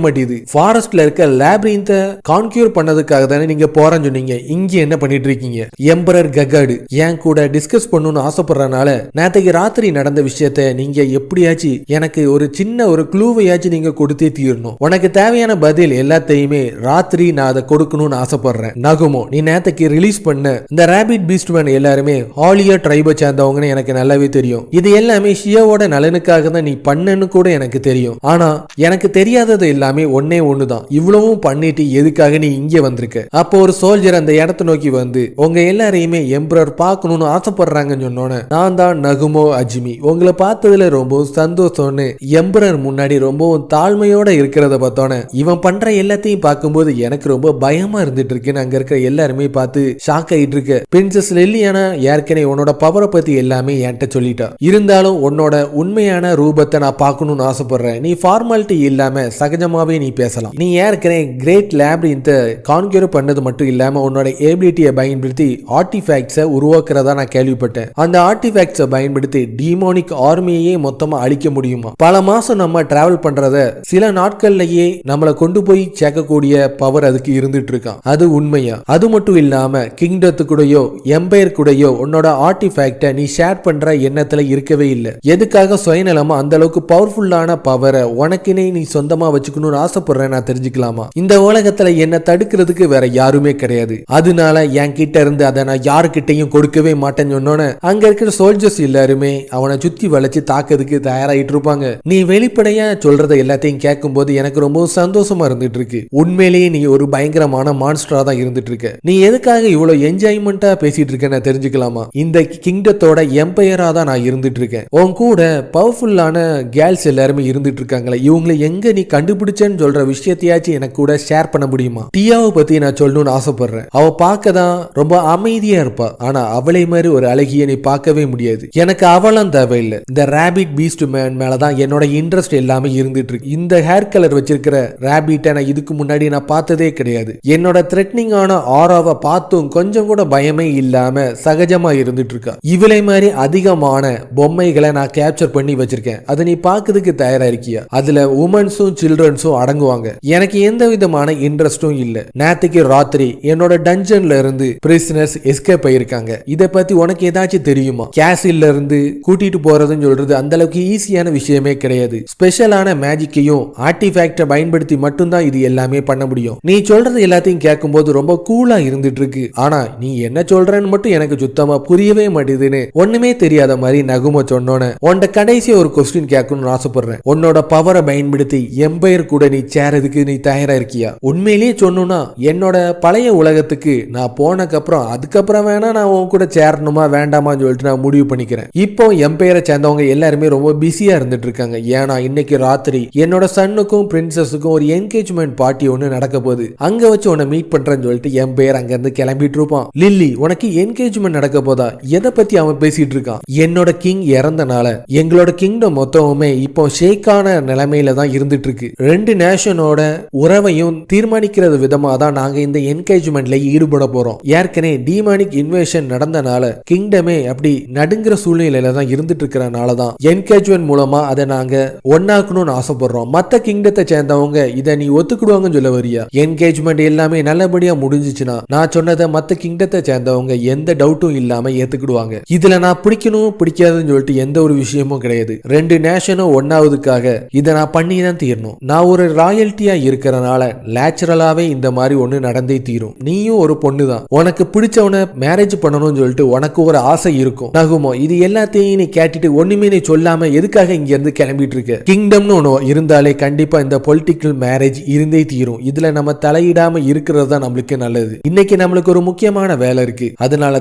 A: மாட்டேது. ஃபாரஸ்ட்ல இருக்க லேப்ரிந்த கான்க்யூர் பண்ணதுக்காக தானே நீங்க போறேன்னு சொன்னீங்க. இங்க என்ன பண்ணிட்டு இருக்கீங்க? எம்பரர் ககாடு என் கூட டிஸ்கஸ் பண்ணணும்னு ஆசைப்படுறதுனால நேத்தைக்கு ராத்திரி நடந்த விஷயத்த நீங்க எப்படியாச்சும் எனக்கு ஒரு சின்ன ஒரு க்ளூவையாச்சும் நீங்க கொடுத்தே தீரணும். உனக்கு தேவையான பதில் எல்லாத்தையுமே ராத்திரி நான் அதை கொடுக்கணும்னு ஆசைப்படுறேன். நகுமோ, நீ நேத்தைக்கு ரிலீஸ் பண்ண இந்த ராபிட் பீஸ்ட் மேன் எல்லாருமே ஹாலியா ட்ரைபை சேர்ந்தவங்கன்னு எனக்கு நல்லாவே தெரியும். இது எல்லாமே ஷியாவோட நலனுக்காக தான் நீ பண்ணன்னு கூட எனக்கு தெரியும். ஆனா எனக்கு தெரியாதது எல்லாமே ஒன்னே ஒண்ணுதான். இவ்வளவும் பண்ணிட்டு எதுக்காக நீ இங்க வந்திருக்க? அப்போ ஒரு சோல்ஜர் அந்த இடத்தை நோக்கி வந்து உங்க எல்லாரையுமே எம்பரர் பார்க்கணும்னு ஆசைப்படுறாங்கன்னு சொன்னோன்னு, நான் தான் நகுமோ அஜிமி, உங்களை பார்த்ததுல ரொம்ப சந்தோஷம்னு எம்பரர் முன்னாடி ரொம்பவும் தாழ்மையோட இருக்கிறத பார்த்தோன்னே இவன் பண்ற எல்லாத்தையும் பார்க்கும்போது எனக்கு ரொம்ப பயமா இருந்துட்டு இருக்குன்னு அங்க இருக்கிற எல்லாருமே பார்த்து ஷாக் ஆயிட்டு இருக்கு. பிரின்சஸ் லில்லியானா ஏற்கனவே உன்னோட பவரை பத்தி எல்லாமே என்கிட்ட சொல்லிட்டா. இருந்தாலும் உன்னோட உண்மையான ரூபத்தை நான் பார்க்கணும்னு ஆசைப்படுறேன். நீ ஃபார்மாலிட்டி இல்லாம சகஜமாவே நீ பேசலாம். நீ ஏற்கனவே கிரேட் லேப்ரிந்த கான்க்யூர் பண்ணது மட்டும் இல்லாம உன்னோட எபிலிட்டியை பயன்படுத்தி ஆர்டிஃபேக்ட்ஸை உருவாக்குறதா நான் கேள்விப்பட்டேன். அந்த ஆர்டிஃபேக்ட்ஸை பயன்படுத்தி டீமோனிக் ஆர்மியே மொத்தமா அழிக்க முடியுமா? பல மாசம் நம்ம டிராவல் பண்றத சில நாட்கள்லயே நம்மளை கொண்டு போய் சேர்க்கக்கூடிய பவர் அதுக்கு இருந்துட்டு இருக்கான். அது உண்மையா? அது மட்டும் இல்லாம கிங்டத்துக்கூடயோ எம்பையர் கூடயோ உன்னோட ஆர்டிஃபேக்டை நீ ஷேர் பண்ற எண்ணத்துல இருக்கவே இல்லை. எதுக்காக சுயநலமா அந்த அளவுக்கு பவர்ஃபுல்லான பவரை உனக்கினே நீ சொந்தமா வச்சுக்கணும்னு ஆசைப்படுறேன் நான் தெரிஞ்சுக்கலாமா? இந்த உலகத்துல என்ன தடுக்கிறதுக்கு வேற யாருமே கிடையாது. அதனால என் கிட்ட இருந்து அதை நான் யாருக்கிட்டையும் கொடுக்கவே மாட்டேன்னு சொன்னோன்னு அங்க இருக்கிற சோல்ஜர்ஸ் எல்லாருமே அவனை சுத்தி வளைச்சு தாக்கிறதுக்கு தயாராயிட்டு இருப்பாங்க. நீ வெளிப்படையா சொல்றத எல்லாத்தையும் கேட்கும் போது எனக்கு ரொம்ப சந்தோஷமா இருந்துட்டு இருக்கு. உண்மையிலேயே நீ ஒரு பயங்கரமான மான்ஸ்டரா தான் இருந்துட்டு இருக்க. நீ எதுக்காக இவ்வளவு என்ஜாய்மெண்டா பேசிட்டு இருக்கேன்னு தெரிஞ்சுக்கலாமா? இந்த கிங்டத்தோட எம்பையரா தான் நான் இருந்துட்டு இருக்கேன். உன் கூட பவர்ஃபுல்லான கேர்ள்ஸ் எல்லாருமே இருந்துட்டு இருக்காங்களே, இவங்களை எங்க நீ கண்டுபிடிச்சேன்னு சொல்ற விஷயத்தையாச்சும் எனக்கு கூட ஷேர் பண்ண முடியுமா? டியாவை பத்தி நான் சொல்லணும்னு ஆசைப்படுறேன். அவ பார்க்க தான் ரொம்ப அமைதியா இருப்பா. ஆனா அவளை மாதிரி ஒரு அழகிய நீ பார்க்கவே முடியாது. எனக்கு அவளும் தேவையில்லை. இந்த ராபிட் பீஸ்ட் மேன் மேலதான் என்னோட இன்ட்ரெஸ்ட் எல்லாமே இருந்துட்டு இருக்கு. இந்த ஹேர் கலர் வச்சிருக்கிற ராபிட்டை நான் இதுக்கு முன்னாடி நான் பார்த்ததே கிடையாது. என்னோட த்ரெட்னிங்கான ஆராவை பார்த்தும் கொஞ்சம் கூட பயமே இல்லாம சகஜமா இருந்துட்டு இருக்கா. இவளை மாதிரி அதிகமான பொம்மைகளை நான் கேப்சர் பண்ணி வச்சிருக்கேன். அதை நீ பார்க்கறதுக்கு தயாரா இருக்கியா? அதுல உமன்ஸும் சில்ட்ரன்ஸும் அடங்குவாங்க. எனக்கு எந்த விதமான இன்ட்ரெஸ்டும் இல்ல. நேத்துக்கு ராத்திரி என்னோட டஞ்சன்ல இருந்து பிரிசனர்ஸ் எஸ்கேப் ஆயிருக்காங்க. இதை பத்தி உனக்கு ஏதாச்சும் தெரியுமா? கேசில்ல இருந்து கூட்டிட்டு போறதுன்னு சொல்றது அந்த அளவுக்கு ஈஸியான விஷயமே கிடையாது. ஸ்பெஷலான மேஜிக்கையும் ஆர்டிஃபேக்டை பயன்படுத்தி மட்டும்தான் இது எல்லாமே பண்ண முடியும். நீ சொல்றது எல்லாத்தையும் கேட்கும் போது ரொம்ப கூலா இருந்துட்டு இருக்கு. ஆனா நீ என்ன சொல்றன்னு மட்டும் எனக்கு சுத்தமா புரியவே மாட்டேதுன்னு ஒண்ணுமே தெரியாத மாதிரி நகும சொன்னோன்னு உன்ட கடைசி ஒரு கொஸ்டின் கேட்கணும்னு ஆசைப்படுறேன். உன்னோட பவரை பயன்படுத்தி எம்பையர் கூட நீ சேரதுக்கு நீ தயாரா இருக்கியா? உண்மையிலேயே சொன்னா என்னோட பழைய உலகத்துக்கு நான் போனக்கப்புறம் அதுக்கப்புறம் வேணா நான் உன் கூட சேரணுமா வேண்டாமான்னு சொல்லிட்டு நான் முடிவு பண்ணிக்கிறேன். இப்போ எம்பையரை சேர்ந்தவங்க எல்லாருமே ரொம்ப பிஸியா இருந்துட்டு இருக்காங்க. ஏன்னா இன்னைக்கு ராத்திரி என்னோட சன்னுக்கும் பிரின்சஸுக்கும் ஒரு என்கேஜ்மெண்ட் பார்ட்டி ஒன்று நடக்க போகுது. அங்க வச்சு உன்னை மீட் பண்றேன்னு சொல்லிட்டு எம்பையர் அங்க இருந்து கிளம்பிட்டு இருப்பான். லில்லி, உனக்கு என்கேஜ்மெண்ட் நடக்க போதா? எதை பத்தி அவன் பேசிட்டு இருக்கான்? என்னோட கிங் இறந்தனால எங்களோட கிங்டம் மொத்தமுமே இப்போ ஷேக்கான நிலைமையில தான் இருந்துட்டு இருக்கு. ரெண்டு நேஷனோட உறவையும் தீர்மானிக்கிறது விதமா தான் நாங்க இந்த என்கேஜ்மெண்ட்ல ஈடுபட போறோம். ஏற்கனவே டீமானிக் இன்வேஷன் நடந்தனால கிங்டமே அப்படி நடுங்கிற சூழ்நிலையில தான் இருந்துட்டு இருக்கிறனால தான் என்கேஜ்மெண்ட் மூலமா அதை நாங்க ஒன்னாக்கணும்னு ஆசைப்படுறோம். மத்த கிங்டத்தை சேர்ந்தவங்க இதை நீ ஒத்துக்கிடுவாங்கன்னு சொல்ல வரியா? என்கேஜ்மெண்ட் எல்லாமே நல்லபடியா முடிஞ்சிச்சுன்னா நான் சொன்னதை மத்த கிங்டத்தை சேர்ந்தவங்க எந்த டவுட்டும் இல்லாம ஏத்துக்கிடுவாங்க. இதுல நான் பிடிக்கணும் பிடிக்காதுன்னு சொல்லிட்டு எந்த ஒரு விஷயமும் கிடையாது. ரெண்டு நேஷனும் ஒன்னாவதுக்காக இதை நான் பண்ணி தான் தீரணும். நான் ஒரு ராயல்ட்டியா இருக்கிறனால நேச்சுரலாவே இந்த மாதிரி ஒண்ணு நடந்தே தீரும். நீயும் ஒரு பொண்ணு தான். உனக்கு பிடிச்சவனை மேரேஜ் பண்ணணும்னு சொல்லிட்டு உனக்கு ஒரு ஆசை இருக்கும். நகுமோ, இது எல்லாத்தையும் நீ கேட்டுட்டு ஒண்ணுமே நீ சொல்லாம எதுக்காக இங்க இருந்து கிளம்பிட்டு இருக்க? கிங்டம்னு ஒண்ணு இருந்தாலே கண்டிப்பா இந்த பொலிட்டிக்கல் மேரேஜ் இருந்தே தீரும். இதுல நம்ம தலையிடாம இருக்கிறது தான் நம்மளுக்கு நல்லது. இன்னைக்கு நம்மளுக்கு ஒரு முக்கியமான வேலை இருக்கு. அதனால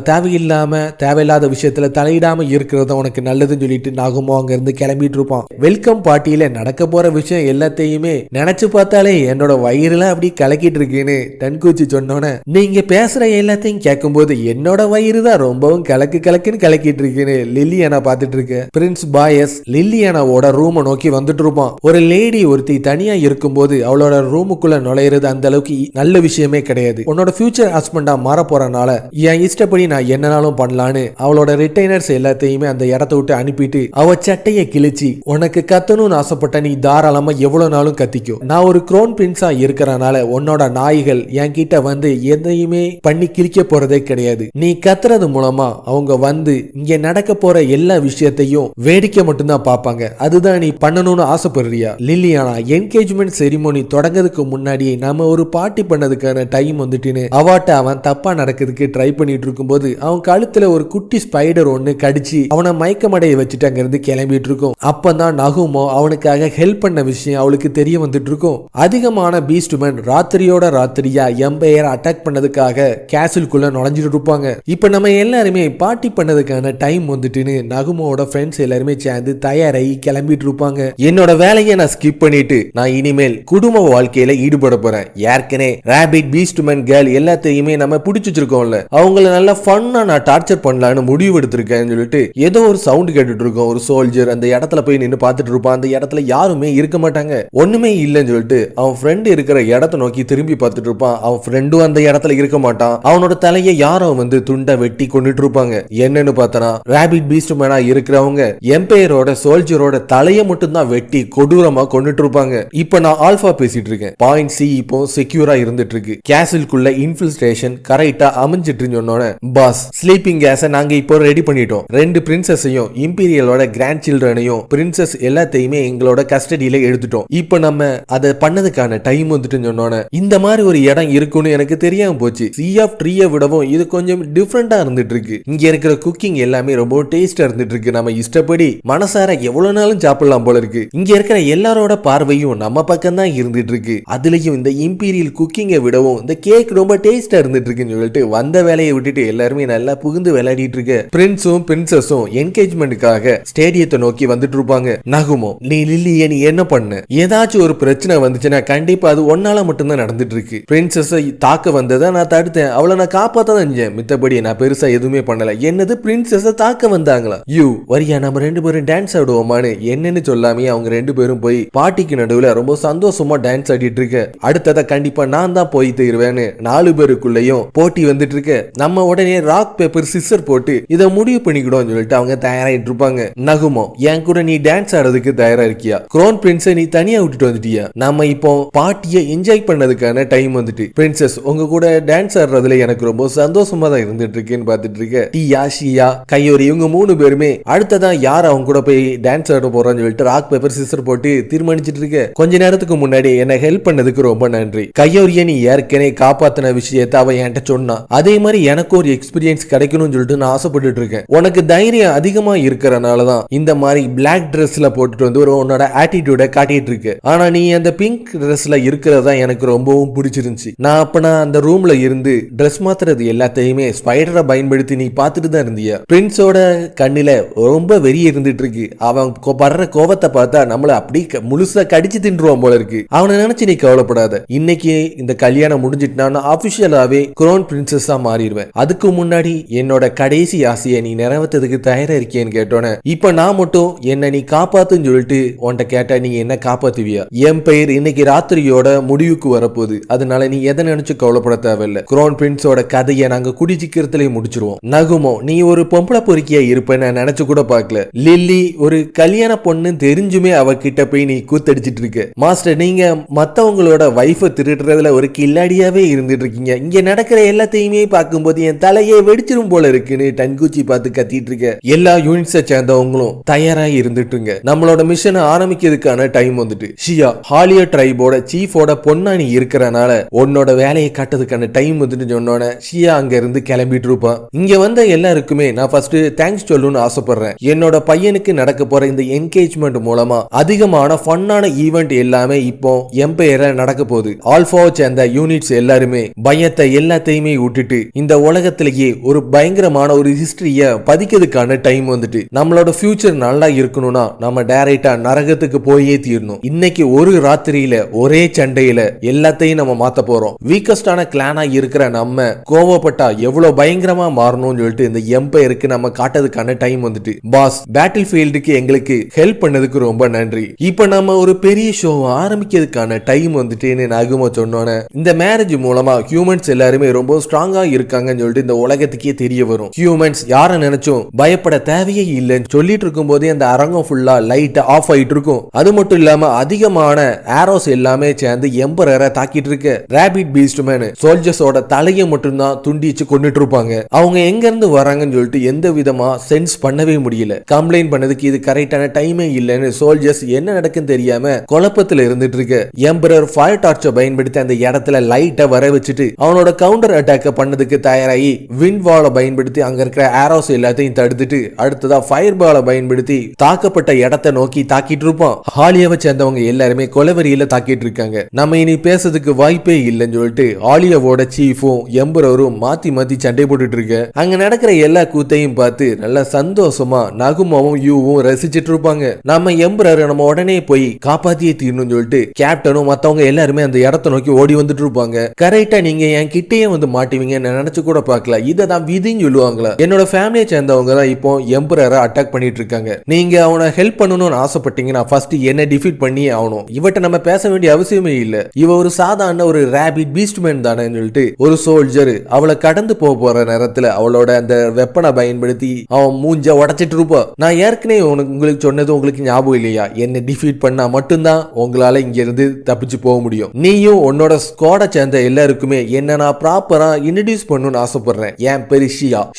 A: தேவையில்லாத விஷயத்துல தலையிடாம இருக்கிறது உனக்கு நல்லதுன்னு சொல்லிட்டு நகுமோ அங்க இருந்து கிளம்பிட்டு இருப்பான். வெல்கம் பார்ட்டியில நடக்க போற விஷயம் எல்லாத்தையுமே நினைச்சு பார்த்தாலே என்னோட வயிறுலாம் அப்படி கலக்கிட்டு இருக்குன்னு தன்கூச்சி சொன்னோன்னே, நீங்க பேசுற எல்லாத்தையும் கேட்கும் போது என்னோட வயிறு தான் ரொம்பவும் கலக்குன்னு கலக்கிட்டு இருக்குன்னு லில்லியானா பாத்துட்டு இருக்க. பிரின்ஸ் பாயஸ் லில்லியானாவோட ரூமை நோக்கி வந்துட்டு இருப்பான். ஒரு லேடி ஒருத்தி தனியா இருக்கும்போது அவளோட ரூமுக்குள்ள நுழையிறது அந்த அளவுக்கு நல்ல விஷயமே கிடையாது. உன்னோட ஃபியூச்சர் ஹஸ்பண்டா மாற போறனால என் இஷ்டப்படி நான் என்னனாலும் பண்ணலான்னு அவளோட ரிட்டைனர்ஸ் எல்லாத்தையுமே அந்த இடத்த விட்டு அனுப்பிட்டு அவ சட்டைய கிழிச்சு, உனக்கு கத்தணும்னு ஆசைப்பட்ட நீ தாராளமா எவ்வளவு நாளும் கத்திக்கும். நான் ஒரு குரோன் பிரின்ஸா இருக்கிறனால உன்னோட நாய்கள் என்கிட்ட வந்து எதையுமே பண்ணி கிழிக்க போறதே கிடையாது. நீ கத்துறது மூலமா அவங்க வந்து இங்க நடக்க போற எல்லா விஷயத்தையும் வேடிக்கை மட்டும்தான் பார்ப்பாங்க. அதுதான் நீ பண்ணணும்னு ஆசைப்படுறியா? லில்லியானா என்கேஜ்மெண்ட் செரிமோனி தொடங்கிறதுக்கு முன்னாடி நம்ம ஒரு பார்ட்டி பண்ணதுக்கான டைம் வந்துட்டுன்னு அவாட்ட அவன் தப்பா நடக்கிறதுக்கு ட்ரை பண்ணிட்டு இருக்கும்போது அவன் கழுத்துல ஒரு குட்டி ஸ்பைடர் ஒண்ணு கடிச்சு அவனை மயக்கமடைய வச்சுட்டு அங்க இருந்து கிளம்பிட்டு இருக்கும். அப்பதான் நகுமோ அவனுக்காக ஹெல்ப் பண்ண விஷயம் அவளுக்கு தெரிய வந்துட்டு இருக்கும். அதிகமான பீஸ்ட்மேன் ராத்திரியோட ராத்திரியா எம்பையர் அட்டாக் பண்ணதுக்காக கேசிலுக்குள்ள நுழைஞ்சிட்டு இருப்பாங்க. இப்ப நம்ம எல்லாருமே பார்ட்டி பண்ணதுக்கான டைம் வந்துட்டுன்னு நகுமோட ஃப்ரெண்ட்ஸ் எல்லாருமே சேர்ந்து தயாராகி கிளம்பிட்டு இருப்பாங்க. என்னோட வேலையை நான் ஸ்கிப் பண்ணிட்டு நான் இனிமேல் குடும்ப வாழ்க்கையில ஈடுபட போறேன். ஏற்கனவே ராபிட் பீஸ்ட்மேன் கேர்ள் எல்லாத்தையுமே நம்ம பிடிச்சு வச்சிருக்கோம்ல, அவங்கள நல்லா ஃபன்னா நான் டார்ச்சர் பண்ணலான்னு முடிவு எடுத்திருக்கேன்னு சொல்லிட்டு ஏதோ ஒரு சவுண்ட் கேட்டுட்டு இருக்கோம். ஒரு சோல்ஜர் அந்த இடத்துல போய் நின்று பார்த்துட்டு இருப்பான். அந்த இடத்துல யாருமே இருக்க மாட்டாங்க, ஒண்ணுமே இல்லைன்னு சொல்லிட்டு அவன் ஃப்ரெண்ட் இருக்கிற இடத்த நோக்கி திரும்பி பார்த்துட்டு இருப்பான். அவன் ஃப்ரெண்டும் அந்த இடத்துல இருக்க மாட்டான். அவனோட தலையை யாரோ வந்து துண்டை வெட்டி கொண்டுட்டு இருப்பாங்க. என்னன்னு பார்த்தனா ராபிட் பீஸ்ட்மேனா இருக்கிறவங்க எம்பையரோட சோல்ஜரோட தலையை மட்டும் தான் வெட்டி கொடூரமா கொண்டுட்டு இருப்பாங்க. இப்ப நான் ஆல்பா பேசிட்டு இருக்கேன். பாயிண்ட் சி இப்போ செக்யூரா இருந்துட்டு இருக்கு. கேசிலுக்குள்ள இன்ஃபில்ட்ரேஷன் கரெக்டா அமைஞ்சிட்டு சொன்னோனே, பாஸ் ஸ்லீப்பிங் கேஸை நாங்க இப்போ ரெடி பண்ணிட்டோம். 2 பிரின்சஸையும் இம்பீரியலோட கிராண்ட் சில்ட்ரனையும் பிரின்சஸ் எல்லாத்தையுமே எங்களோட கஸ்டடியில எடுத்துட்டோம். இப்ப நம்ம அதை பண்ணதுக்கான டைம் வந்துட்டு சொன்னோனே, இந்த மாதிரி ஒரு இடம் இருக்குன்னு எனக்கு தெரியாம போச்சு. சி ஆஃப் ட்ரீயை விடவும் இது கொஞ்சம் டிஃப்ரெண்டா இருந்துட்டு இருக்கு. இங்க இருக்கிற குக்கிங் எல்லாமே ரொம்ப டேஸ்டா இருந்துட்டு இருக்கு. நம்ம இஷ்டப்படி மனசார எவ்வளவு நாளும் சாப்பிடலாம் போல இருக்கு. இங்க இருக்கிற எல்லாரோட பார்வையும் நம்ம பக்கம் தான் இருந்துட்டு இருக்கு. அதுலயும் இந்த இம்பீரியல் குக்கிங்கை விடவும் இந்த கேக் ரொம்ப டேஸ்டா இருந்துட்டு இருக்குன்னு சொல்லிட்டு வந்த வேலையை விட்டுட்டு எல்லாருமே நல்லா புகுந்து விளையாடிட்டு இருக்கு. பிரின்ஸும் பிரின்சஸும் என்கேஜ்மெண்ட்டுக்காக ஸ்டேடியத்தை நோக்கி வந்துட்டு இருப்பாங்க. நகுமோ, நீ லில்லியை நீ என்ன பண்ண? ஏதாச்சும் ஒரு பிரச்சனை வந்துச்சுன்னா கண்டிப்பா அது ஒன்னால மட்டும்தான் நடந்துட்டு இருக்கு. பிரின்சஸை தாக்க வந்ததை நான் தடுத்தேன், அவளை நான் காப்பாத்தான் செஞ்சேன். மித்தபடி நான் பெருசா எதுவுமே பண்ணல. என்னது பிரின்சஸை தாக்க வந்தாங்களா? யூ வரியா நம்ம 2 பேரும் டான்ஸ் ஆடுவோமான்னு என்னன்னு சொல்லாமே அவங்க 2 பேரும் போய் பாட்டிக்கு நடுவுல ரொம்ப சந்தோஷமா டான்ஸ் ஆடிட்டு இருக்க. அடுத்தத கண்டிப்பா நான் தான் போய் தருவேன்னு 4 பேருக்குள்ளயும் போட்டி வந்துட்டு இருக்க. நம்ம உடனே ராக் பேப்பர் சிசர் போட்டு இதை முடிவு பண்ணிக்கிடும் சொல்லிட்டு அவங்க தயாராயிட்டு இருப்பாங்க. நகுமோ, என் கூட நீ டான்ஸ் ஆடுறதுக்கு தயாரா இருக்கியா? குரோன் பிரின்ஸை நீ தனியா விட்டுட்டு வந்துட்டியா? நம்ம இப்போ பார்ட்டியை என்ஜாய் பண்ணதுக்கான டைம் வந்துட்டு. பிரின்சஸ் உங்க கூட டான்ஸ் ஆடுறதுல எனக்கு ரொம்ப சந்தோஷமா தான் இருந்துட்டு இருக்கேன்னு பாத்துட்டு இருக்க. டியா ஷியா கையோரி இவங்க 3 பேருமே அடுத்ததான் யார் அவங்க கூட போய் டான்ஸ் ஆட போறான்னு சொல்லிட்டு ராக் பேப்பர் சிசர் போட்டு தீர்மானிச்சிட்டு இருக்க. கொஞ்ச நேரத்துக்கு முன்னாடி என்ன ஹெல்ப் பண்ணதுக்கு ரொம்ப நன்றி. கையோரிய நீ ஏற்கனவே காப்பாத்தின விஷயத்தை அவ என்கிட்ட சொன்னா. அதே மாதிரி எனக்கு ஒரு எக்ஸ்பீரியன்ஸ் கிடைக்கணும்னு சொல்லிட்டு நான் ஆசைப்பட்டு இருக்கேன். உனக்கு தைரியம் அதிகமா இருக்கிறனாலதான் இந்த மாதிரி பிளாக் ட்ரெஸ்ல போட்டுட்டு வந்து ஒரு உன்னோட ஆட்டிடியூட காட்டிட்டு இருக்கு. ஆனா நீ அந்த பிங்க் ட்ரெஸ்ல இருக்கிறதா எனக்கு ரொம்பவும் பிடிச்சிருந்துச்சு. நான் அப்ப அந்த ரூம்ல இருந்து ட்ரெஸ் மாத்துறது எல்லாத்தையுமே ஸ்பைடரை பயன்படுத்தி நீ பார்த்துட்டு தான் இருந்தியா? பிரின்ஸோட கண்ணில ரொம்ப வெறிய இருந்துட்டு இருக்கு. அவன் படுற கோபத்தை பார்த்தா நம்மள அப்படி முழுசா கடிச்சு தின்றுவான் போல இருக்கு. அவனை நினைச்சு நீ கவலைப்படாத. இன்னைக்கு இந்த கல்யாணம் முடிஞ்சிட்டு நான் ஆபிஷியலாவே குரோன் பிரின்சஸா மாறிடுவேன். அதுக்கு முன்னாடி என்னோட கடைசி ஆசையை நீ நிறைவேற்றதுக்கு தயாரா இருக்கேன்னு கேட்டோன்னே, இப்ப நான் மட்டும் என்ன நீ காப்பாத்துன்னு சொல்லிட்டு உன்கிட்ட கேட்டா நீ என்ன காப்பாத்துவியா? என் பெயர் இன்னைக்கு ராத்திரியோட முடிவுக்கு வரப்போகுது. அதனால நீ எதை நினைச்சு கவலைப்பட தேவையில்லை. குரோன் பிரின்ஸோட கதையை நாங்க குடிச்சிக்கிறதுலயே முடிச்சிருவோம். நகுமோ, நீ ஒரு பொம்பளை பொறுக்கியா இருப்பேன்னு நினைச்சு கூட பார்க்கல. லில்லி ஒரு கல்யாண பொண்ணு தெரிஞ்சுமே அவகிட்ட போய் நீ கூத்தடிச்சிட்டு இருக்க. மாஸ்டர், நீங்க மத்தவங்களோட வைஃபை திருடுறதுல ஒரு கில்லாடியாவே இருந்துட்டு இருக்கீங்க. இங்க நடக்கிற எல்லாத்தையுமே பார்க்கும்போது என் தலையே வெடிச்சிரும் போல இருக்குன்னு டன்கூச்சி பார்த்து கத்திட்டு இருக்க. எல்லா யூனிட்ஸை சேர்ந்தவங்களும் தயாரா இருந்துட்டுங்க. நம்மளோட மிஷனை ஆரம்பிக்கிறதுக்கான டைம் வந்துட்டு. ஷியா, ஹாலியா ட்ரைபோட சீஃபோட பொண்ணா நீ இருக்கிறனால உன்னோட வேலையை காட்டுறதுக்கான டைம் வந்துட்டு சொன்னோன்னே ஷியா அங்க இருந்து கிளம்பிட்டு இருப்பான். இங்க வந்த எல்லாருக்குமே நான் ஃபர்ஸ்ட் தேங்க்ஸ் சொல்லணும்னு ஆசைப்படுறேன். என்னோட பையனுக்கு நடக்க போற இந்த என்கேஜ்மெண்ட் மூலமா அதிகமான ஃபன்னான ஈவெண்ட் எல்லாமே இப்போ எம்பையர்ல நடக்க போகுது. ஆல்பாவை சேர்ந்த யூனிட்ஸ் எல்லாருமே பயத்தை எல்லாத்தையுமே விட்டுட்டு இந்த உலகத்திலேயே ஒரு பயங்கரமான ஒரு ஹிஸ்டரிய பதிக்கிறதுக்கான டைம் வந்துட்டு. நம்மளோட ஃபியூச்சர் நல்லா இருக்கணும்னா நம்ம டைரக்டா நரகத்துக்கு போயே தீரணும். இன்னைக்கு ஒரு ராத்திரியில ஒரே சண்டையில எல்லாத்தையும் நம்ம மாத்த போறோம். வீக்கஸ்டான கிளானா இருக்கிற நம்ம கோவப்பட்டா எவ்வளவு பயங்கரமா மாறணும்னு சொல்லிட்டு இந்த எம்பையருக்கு நம்ம காட்டதுக்கான டைம் வந்துட்டு. பாஸ், பேட்டில் ஃபீல்டுக்கு எங்களுக்கு ஹெல்ப் பண்ணதுக்கு ரொம்ப நன்றி. இப்ப நம்ம ஒரு பெரிய ஷோ ஆரம்பிக்கிறதுக்கான டைம் வந்துட்டுன்னு நகுமோ சொன்னோன்னே, இந்த மேரேஜ் மூலமா ஹியூமன்ஸ் எல்லாருமே ரொம்ப ஸ்ட்ராங்கா இருக்காங்கன்னு சொல்லிட்டு இந்த உலகத்துக்கே தெரிய வரும். ஹியூமன்ஸ் யார நினைச்சும் பயப்பட தேவையே இல்லைன்னு சொல்லிட்டு இருக்கும் போதே அந்த அரங்கம் ஃபுல்லா லைட் ஆஃப் ஆயிட்டு இருக்கும். அது மட்டும் இல்லாம அதிகமான ஆரோஸ் எல்லாமே சேர்ந்து எம்பரரை தாக்கிட்டு இருக்கு. ராபிட் பீஸ்ட்மேன் சோல்ஜர்ஸோட தலையை மட்டும்தான் துண்டிச்சு கொண்டுட்டு இருப்பாங்க. அவங்க எங்க இருந்து வராங்கன்னு சொல்லிட்டு எந்த விதமா சென்ஸ் பண்ணவே முடியல. கம்ப்ளைண்ட் பண்ணதுக்கு இது கரெக்டான டைமே இல்லைன்னு சோல்ஜர்ஸ் என்ன நடக்குன்னு தெரியாம குழப்பத்துல இருந்துட்டு இருக்கு. எம்பரர் ஃபயர் டார்ச்சை பயன்படுத்தி அந்த இடத்துல லைட்டை வர வச்சுட்டு அவனோட கவுண்டர் அட்டாக் பண்ணதுக்கு தயாராகி விண்ட் வாலை பயன்படுத்தி அங்க இருக்கிற ஆரோஸ் எல்லாத்தையும் தடுத்துட்டு அடுத்ததா ஃபயர் பாலை பயன்படுத்தி தாக்கப்பட்ட இடத்தை நோக்கி தாக்கிட்டு இருப்பான். ஆலியாவை சேர்ந்தவங்க எல்லாருமே கொலவெறியில தாக்கிட்டு இருக்காங்க. நம்ம இனி பேசுறதுக்கு வாய்ப்பே இல்லைன்னு சொல்லிட்டு ஆலியாவோட சீஃபும் எம்பரரும் மாத்தி மாத்தி சண்டை போட்டுட்டு இருக்க. அங்க நடக்கிற எல்லா கூத்தையும் பார்த்து நல்ல சந்தோஷமா நகுமாவும் யூவும் ரசிச்சிட்டு இருப்பாங்க. நம்ம எம்பரர் நம்ம உடனே போய் காப்பாத்தியே தீரணும்னு சொல்லிட்டு கேப்டனும் மத்தவங்க எல்லாருமே அந்த இடத்தை நோக்கி ஓடி வந்துட்டு இருப்பாங்க. கரெக்டா நீங்க என் கிட்டேயே வந்து மாட்டுவீங்கன்னு நினைச்சு கூட பார்க்கல. இதை தான் விதின்னு சொல்லுவாங்களா. என்னோட ஃபேமிலியை சேர்ந்தவங்க தான் இப்போ எம்பரரை அட்டாக் பண்ணிட்டு இருக்காங்க. நீங்க அவனை ஹெல்ப் பண்ணணும்னு ஆசைப்பட்டீங்கன்னா ஃபர்ஸ்ட் என்ன டிஃபீட் பண்ணியே ஆகணும். இவட்ட நம்ம பேச வேண்டிய அவசியமே இல்ல. இவ ஒரு சாதாரண ஒரு ராபிட் பீஸ்ட்மேன் தானே சொல்லிட்டு ஒரு சோல்ஜர் அவளை கடந்து போற நேரத்துல அவளோட அந்த வெப்பனை பயன்படுத்தி அவன் மூஞ்ச உடைச்சிட்டு இருப்பா. நான் ஏற்கனவே உங்களுக்கு சொன்னது உங்களுக்கு ஞாபகம் இல்லையா? என்ன டிஃபீட் பண்ணா மட்டும்தான் உங்களால இங்க இருந்து தப்பிச்சு போக முடியும். நீயும் உன்னோட ஸ்குவாட சேர்ந்த எல்லாருக்குமே என்ன நான் ப்ராப்பரா இன்ட்ரோடியூஸ் பண்ணணும்னு ஆசைப்படுறேன். என் பேரு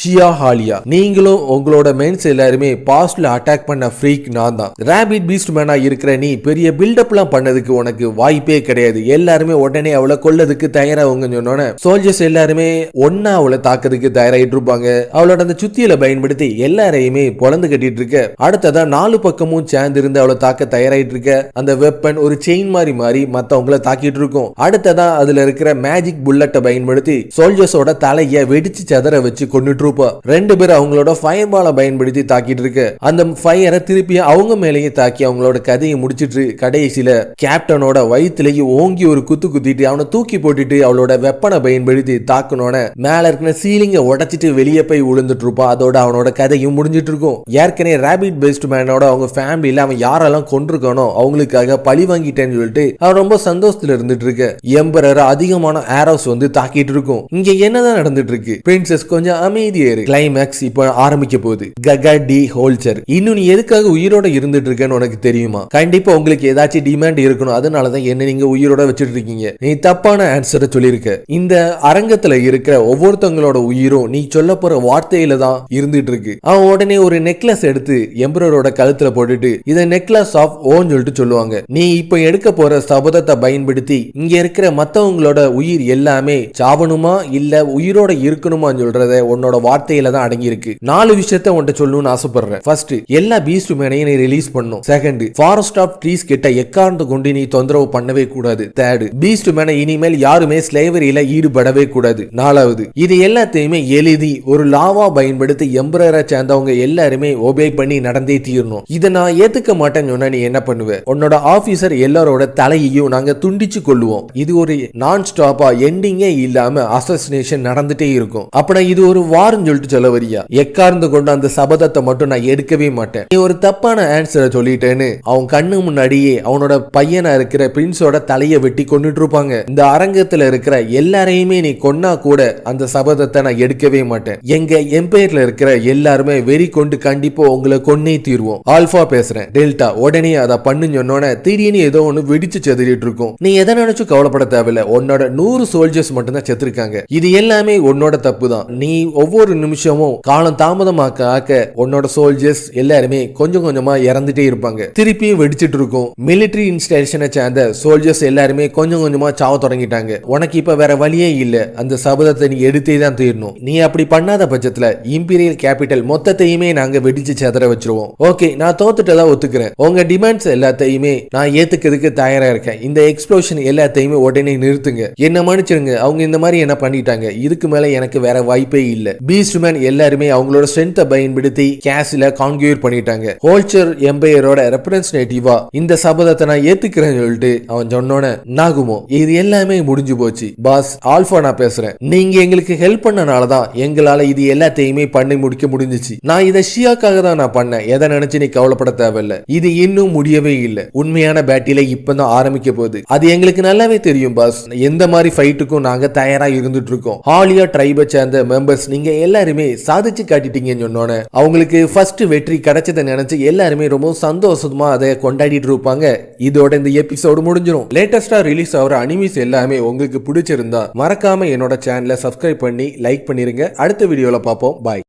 A: ஷியா ஹாலியா. நீங்களும் உங்களோட மென்ஸ் எல்லாருமே பாஸ்ட்ல அட்டாக் பண்ண ஃப்ரீக் நான் தான். ராபிட் பீஸ்ட்மேனா இருக்கிற நீ பெரிய பில்டப்லாம் பண்ணதுக்கு உனக்கு வாய்ப்பே கிடையாது. எல்லாருமே உடனே அவளை கொல்லதுக்கு தயாராகுங்க சொன்னோன்னே சோல்ஜர்ஸ் எல்லாருமே ஒன்னா அவளை தாக்கிறதுக்கு தயாராகிட்டு இருப்பாங்க. அவளோட அந்த சுத்தியில பயன்படுத்தி எல்லாரையுமே பொழந்து கட்டிட்டு இருக்க. அடுத்ததா 4 பக்கமும் சேர்ந்து இருந்து அவளை தாக்க தயாராகிட்டு இருக்க. அந்த வெப்பன் ஒரு செயின் மாறி மத்தவங்களை தாக்கிட்டு இருக்கும். அடுத்ததா அதுல இருக்கிற மேஜிக் புல்லட்டை பயன்படுத்தி சோல்ஜர்ஸோட தலைய வெடிச்சு சதற வச்சு கொண்டுட்டு இருப்பா. 2 பேர் அவங்களோட ஃபயர் பாலை பயன்படுத்தி தாக்கிட்டு இருக்க. அந்த ஃபயரை திருப்பி அவங்க மேலேயே தாக்கி அவங்களோட கதையை முடிச்சிட்டு கடைசியில கேப்டனோட வயிற்றுலேயே ஓங்கி ஒரு குத்திட்டு அவனை தூக்கி போட்டுட்டு அவளோட வெப்பனை பயன்படுத்தி தாக்கனோட மேல இருக்கிற சீலிங்க உடைச்சிட்டு வெளியே போய் விழுந்துட்டு இருப்பான். அதோட அவனோட கதையும் முடிஞ்சிட்டு இருக்கும். ஏற்கனவே ராபிட் பீஸ்ட்மேனோட அவங்க ஃபேமிலியில அவன் யாரெல்லாம் கொண்டிருக்கானோ அவங்களுக்காக பழி வாங்கிட்டேன்னு சொல்லிட்டு அவன் ரொம்ப சந்தோஷத்துல இருந்துட்டு இருக்க. எம்பரர் அதிகமான ஆரோஸ் வந்து தாக்கிட்டு இருக்கும். இங்க என்னதான் நடந்துட்டு இருக்கு? பிரின்சஸ் கொஞ்சம் அமைதியாரு. கிளைமேக்ஸ் இப்ப ஆரம்பிக்க போகுது. ககாடி ஹோல்சர், இன்னும் நீ எதுக்காக உயிரோட இருந்துட்டு இருக்கேன்னு உனக்கு தெரியுமா? கண்டிப்பா உங்களுக்கு ஏதாச்சும் டிமாண்ட் இருக்கணும். அதனாலதான் என்ன நீங்க உயிரோட வச்சுட்டு இருக்கீங்க. நீ தப்பான ஆன்சரை சொல்லியிருக்க. இந்த அரங்கத்துல இருக்கிற ஒவ்வொருத்தவங்களோட உயிரும் நீ சொல்ல போற வார்த்தையில தான் இருந்துட்டு இருக்கு. அவன் உடனே ஒரு நெக்லஸ் எடுத்து எம்பரரோட கழுத்துல போட்டுட்டு இத நெக்லஸ் ஆஃப் ஓன்னு சொல்லிட்டு சொல்லுவாங்க. நீ இப்ப எடுக்க போற சபதத்தை பயன்படுத்தி இங்க இருக்கிற மத்தவங்களோட உயிர் எல்லாமே சாவணுமா இல்ல உயிரோட இருக்கணுமான்னு சொல்றத உன்னோட வார்த்தையில தான் அடங்கி இருக்கு. 4 விஷயத்த உன்கிட்ட சொல்லணும்னு ஆசைப்படுறேன். ஃபர்ஸ்ட், எல்லா பீஸ்ட் மேனையும் நீ ரிலீஸ் பண்ணும். செகண்ட், ஃபாரஸ்ட் ஆஃப் ட்ரீஸ் கிட்ட எக்காரணத்தை கொண்டு நீ தொந்தரவு பண்ணவே கூடாது. தேர்ட், பீஸ்ட் மேனை இனிமேல் யாருமே ஸ்லேவரியில ஈடுபடவே கூடாது. 4வது, இது எல்லாத்தையுமே எழுதி ஒரு லாவா பயன்படுத்தி எம்பரரை சேர்ந்தவங்க எல்லாருமே ஒபே பண்ணி நடந்தே தீரணும். இதை நான் ஏத்துக்க மாட்டேன்னு சொன்னா நீ என்ன பண்ணுவ? உன்னோட ஆபீசர் எல்லாரோட தலையையும் நாங்க துண்டிச்சு கொள்ளுவோம். இது ஒரு நான் ஸ்டாப்பா எண்டிங்கே இல்லாம அசசினேஷன் நடந்துட்டே இருக்கும். அப்ப இது ஒரு வார்னு சொல்லிட்டு சொல்ல வரியா? எக்கார்ந்து கொண்டு அந்த சபதத்தை மட்டும் நான் எடுக்கவே மாட்டேன். நீ ஒரு தப்பான ஆன்சரை சொல்லிட்டேன்னு அவன் கண்ணு முன்னாடியே அவனோட பையனா இருக்கிற பிரின்ஸோட தலையை வெட்டி கொண்டுட்டு இருப்பாங்க. இந்த அரங்கத்துல இருக்கிற எல்லாரையுமே நீ கொன்னா கூட அந்த சபதத்தை நான் எடுக்கவே மாட்டேன். எங்க எம்பையர்ல இருக்கிற எல்லாருமே வெறி கொண்டு கண்டிப்பா உங்களை கொன்னே தீர்வோம். ஆல்பா பேசுறேன். டெல்டா உடனே அதை பண்ணு சொன்னோன்னே திடீர்னு ஏதோ ஒண்ணு வெடிச்சு செதறிட்டு இருக்கும். நீ எதை நினைச்சும் கவலைப்பட தேவையில்ல. உன்னோட 100 சோல்ஜர்ஸ் மட்டும் தான் செத்துருக்காங்க. இது எல்லாமே உன்னோட தப்பு தான். நீ ஒவ்வொரு நிமிஷமும் காலம் தாமதமாக்க ஆக்க உன்னோட சோல்ஜர்ஸ் எல்லாருமே கொஞ்சம் கொஞ்சமா இறந்துட்டே இருப்பாங்க. திருப்பியும் வெடிச்சிட்டு இருக்கும். மிலிட்டரி இன்ஸ்டலேஷனை சேர்ந்த சோல்ஜர்ஸ் எல்லாருமே கொஞ்சம் கொஞ்சமா சாவ தொடங்கிட்டாங்க. உனக்கு இப்ப வேற வழியே இல்ல. அந்த சபதத்தை நீ எடுத்தே தான் தீரணும். நீ அப்படி பண்ணாத பட்சத்துல இம்பீரியல் கேபிட்டல் மொத்தத்தையுமே நாங்க வெடிச்சு செதற வச்சிருவோம். ஓகே, நான் தோத்துட்டதா ஒத்துக்கிறேன். உங்க டிமாண்ட்ஸ் எல்லாத்தையுமே நான் ஏத்துக்கிறதுக்கு தயாரா இருக்கேன். இந்த எக்ஸ்ப்ளோஷன் எல்லாத்தையுமே உடனே நிறுத்துங்க. என்ன மன்னிச்சிருங்க. அவங்க இந்த மாதிரி என்ன பண்ணிட்டாங்க. இதுக்கு மேல எனக்கு வேற வாய்ப்பே இல்ல. பீஸ்ட்மேன் எல்லாருமே அவங்களோட ஸ்ட்ரென்த்தை பயன்படுத்தி கேஸ்ல கான்கியூர் பண்ணிட்டாங்க. ஹோல்சர் எம்பையரோட ரெப்ரசன்டேட்டிவா இந்த சபதத்தை நான் ஏத்துக்கிறேன்னு சொல்லிட்டு அவன் சொன்னோன்னே நாகுமோ இது எல்லாமே முடிஞ்சு போச்சு. பாஸ் ஆல்பா நான் பேசுறேன். நீங்க எங்களுக்கு ஹெல்ப் பண்ணனாலதான் எங்களால இது எல்லாத்தையுமே பண்ணி முடிக்க முடிஞ்சிச்சு. நான் இதை ஷியாக்காக தான் நான் பண்ணேன். எதை நினைச்சு நீ கவலைப்பட தேவையில்ல. இது இன்னும் முடியவே இல்லை. உண்மையான பேட்டில இப்பதான் ஆரம்பிக்க போகுது. அது எங்களுக்கு நல்லாவே தெரியும் பாஸ். எந்த மாதிரி ஃபைட்டுக்கும் நாங்க தயாரா இருந்துட்டு இருக்கோம். ஹாலியா ட்ரைபை சேர்ந்த மெம்பர்ஸ் நீங்க எல்லாருமே சாதிச்சு காட்டிட்டீங்கன்னு சொன்னோன்னே அவங்களுக்கு ஃபர்ஸ்ட் வெற்றி கிடைச்சதை நினைச்சு எல்லாருமே ரொம்ப சந்தோஷமா அதை கொண்டாடிட்டு இருப்பாங்க. இதோட இந்த எபிசோடு முடிஞ்சிடும். லேட்டஸ்டா ரிலீஸ் ஆகிற அனிமீஸ் எல்லாமே உங்களுக்கு பிடிச்சிருந்தா மறக்காம என்னோட சேனலை சப்ஸ்கிரைப் பண்ணி லைக் பண்ணிருங்க. அடுத்த வீடியோல பார்ப்போம். பாய்.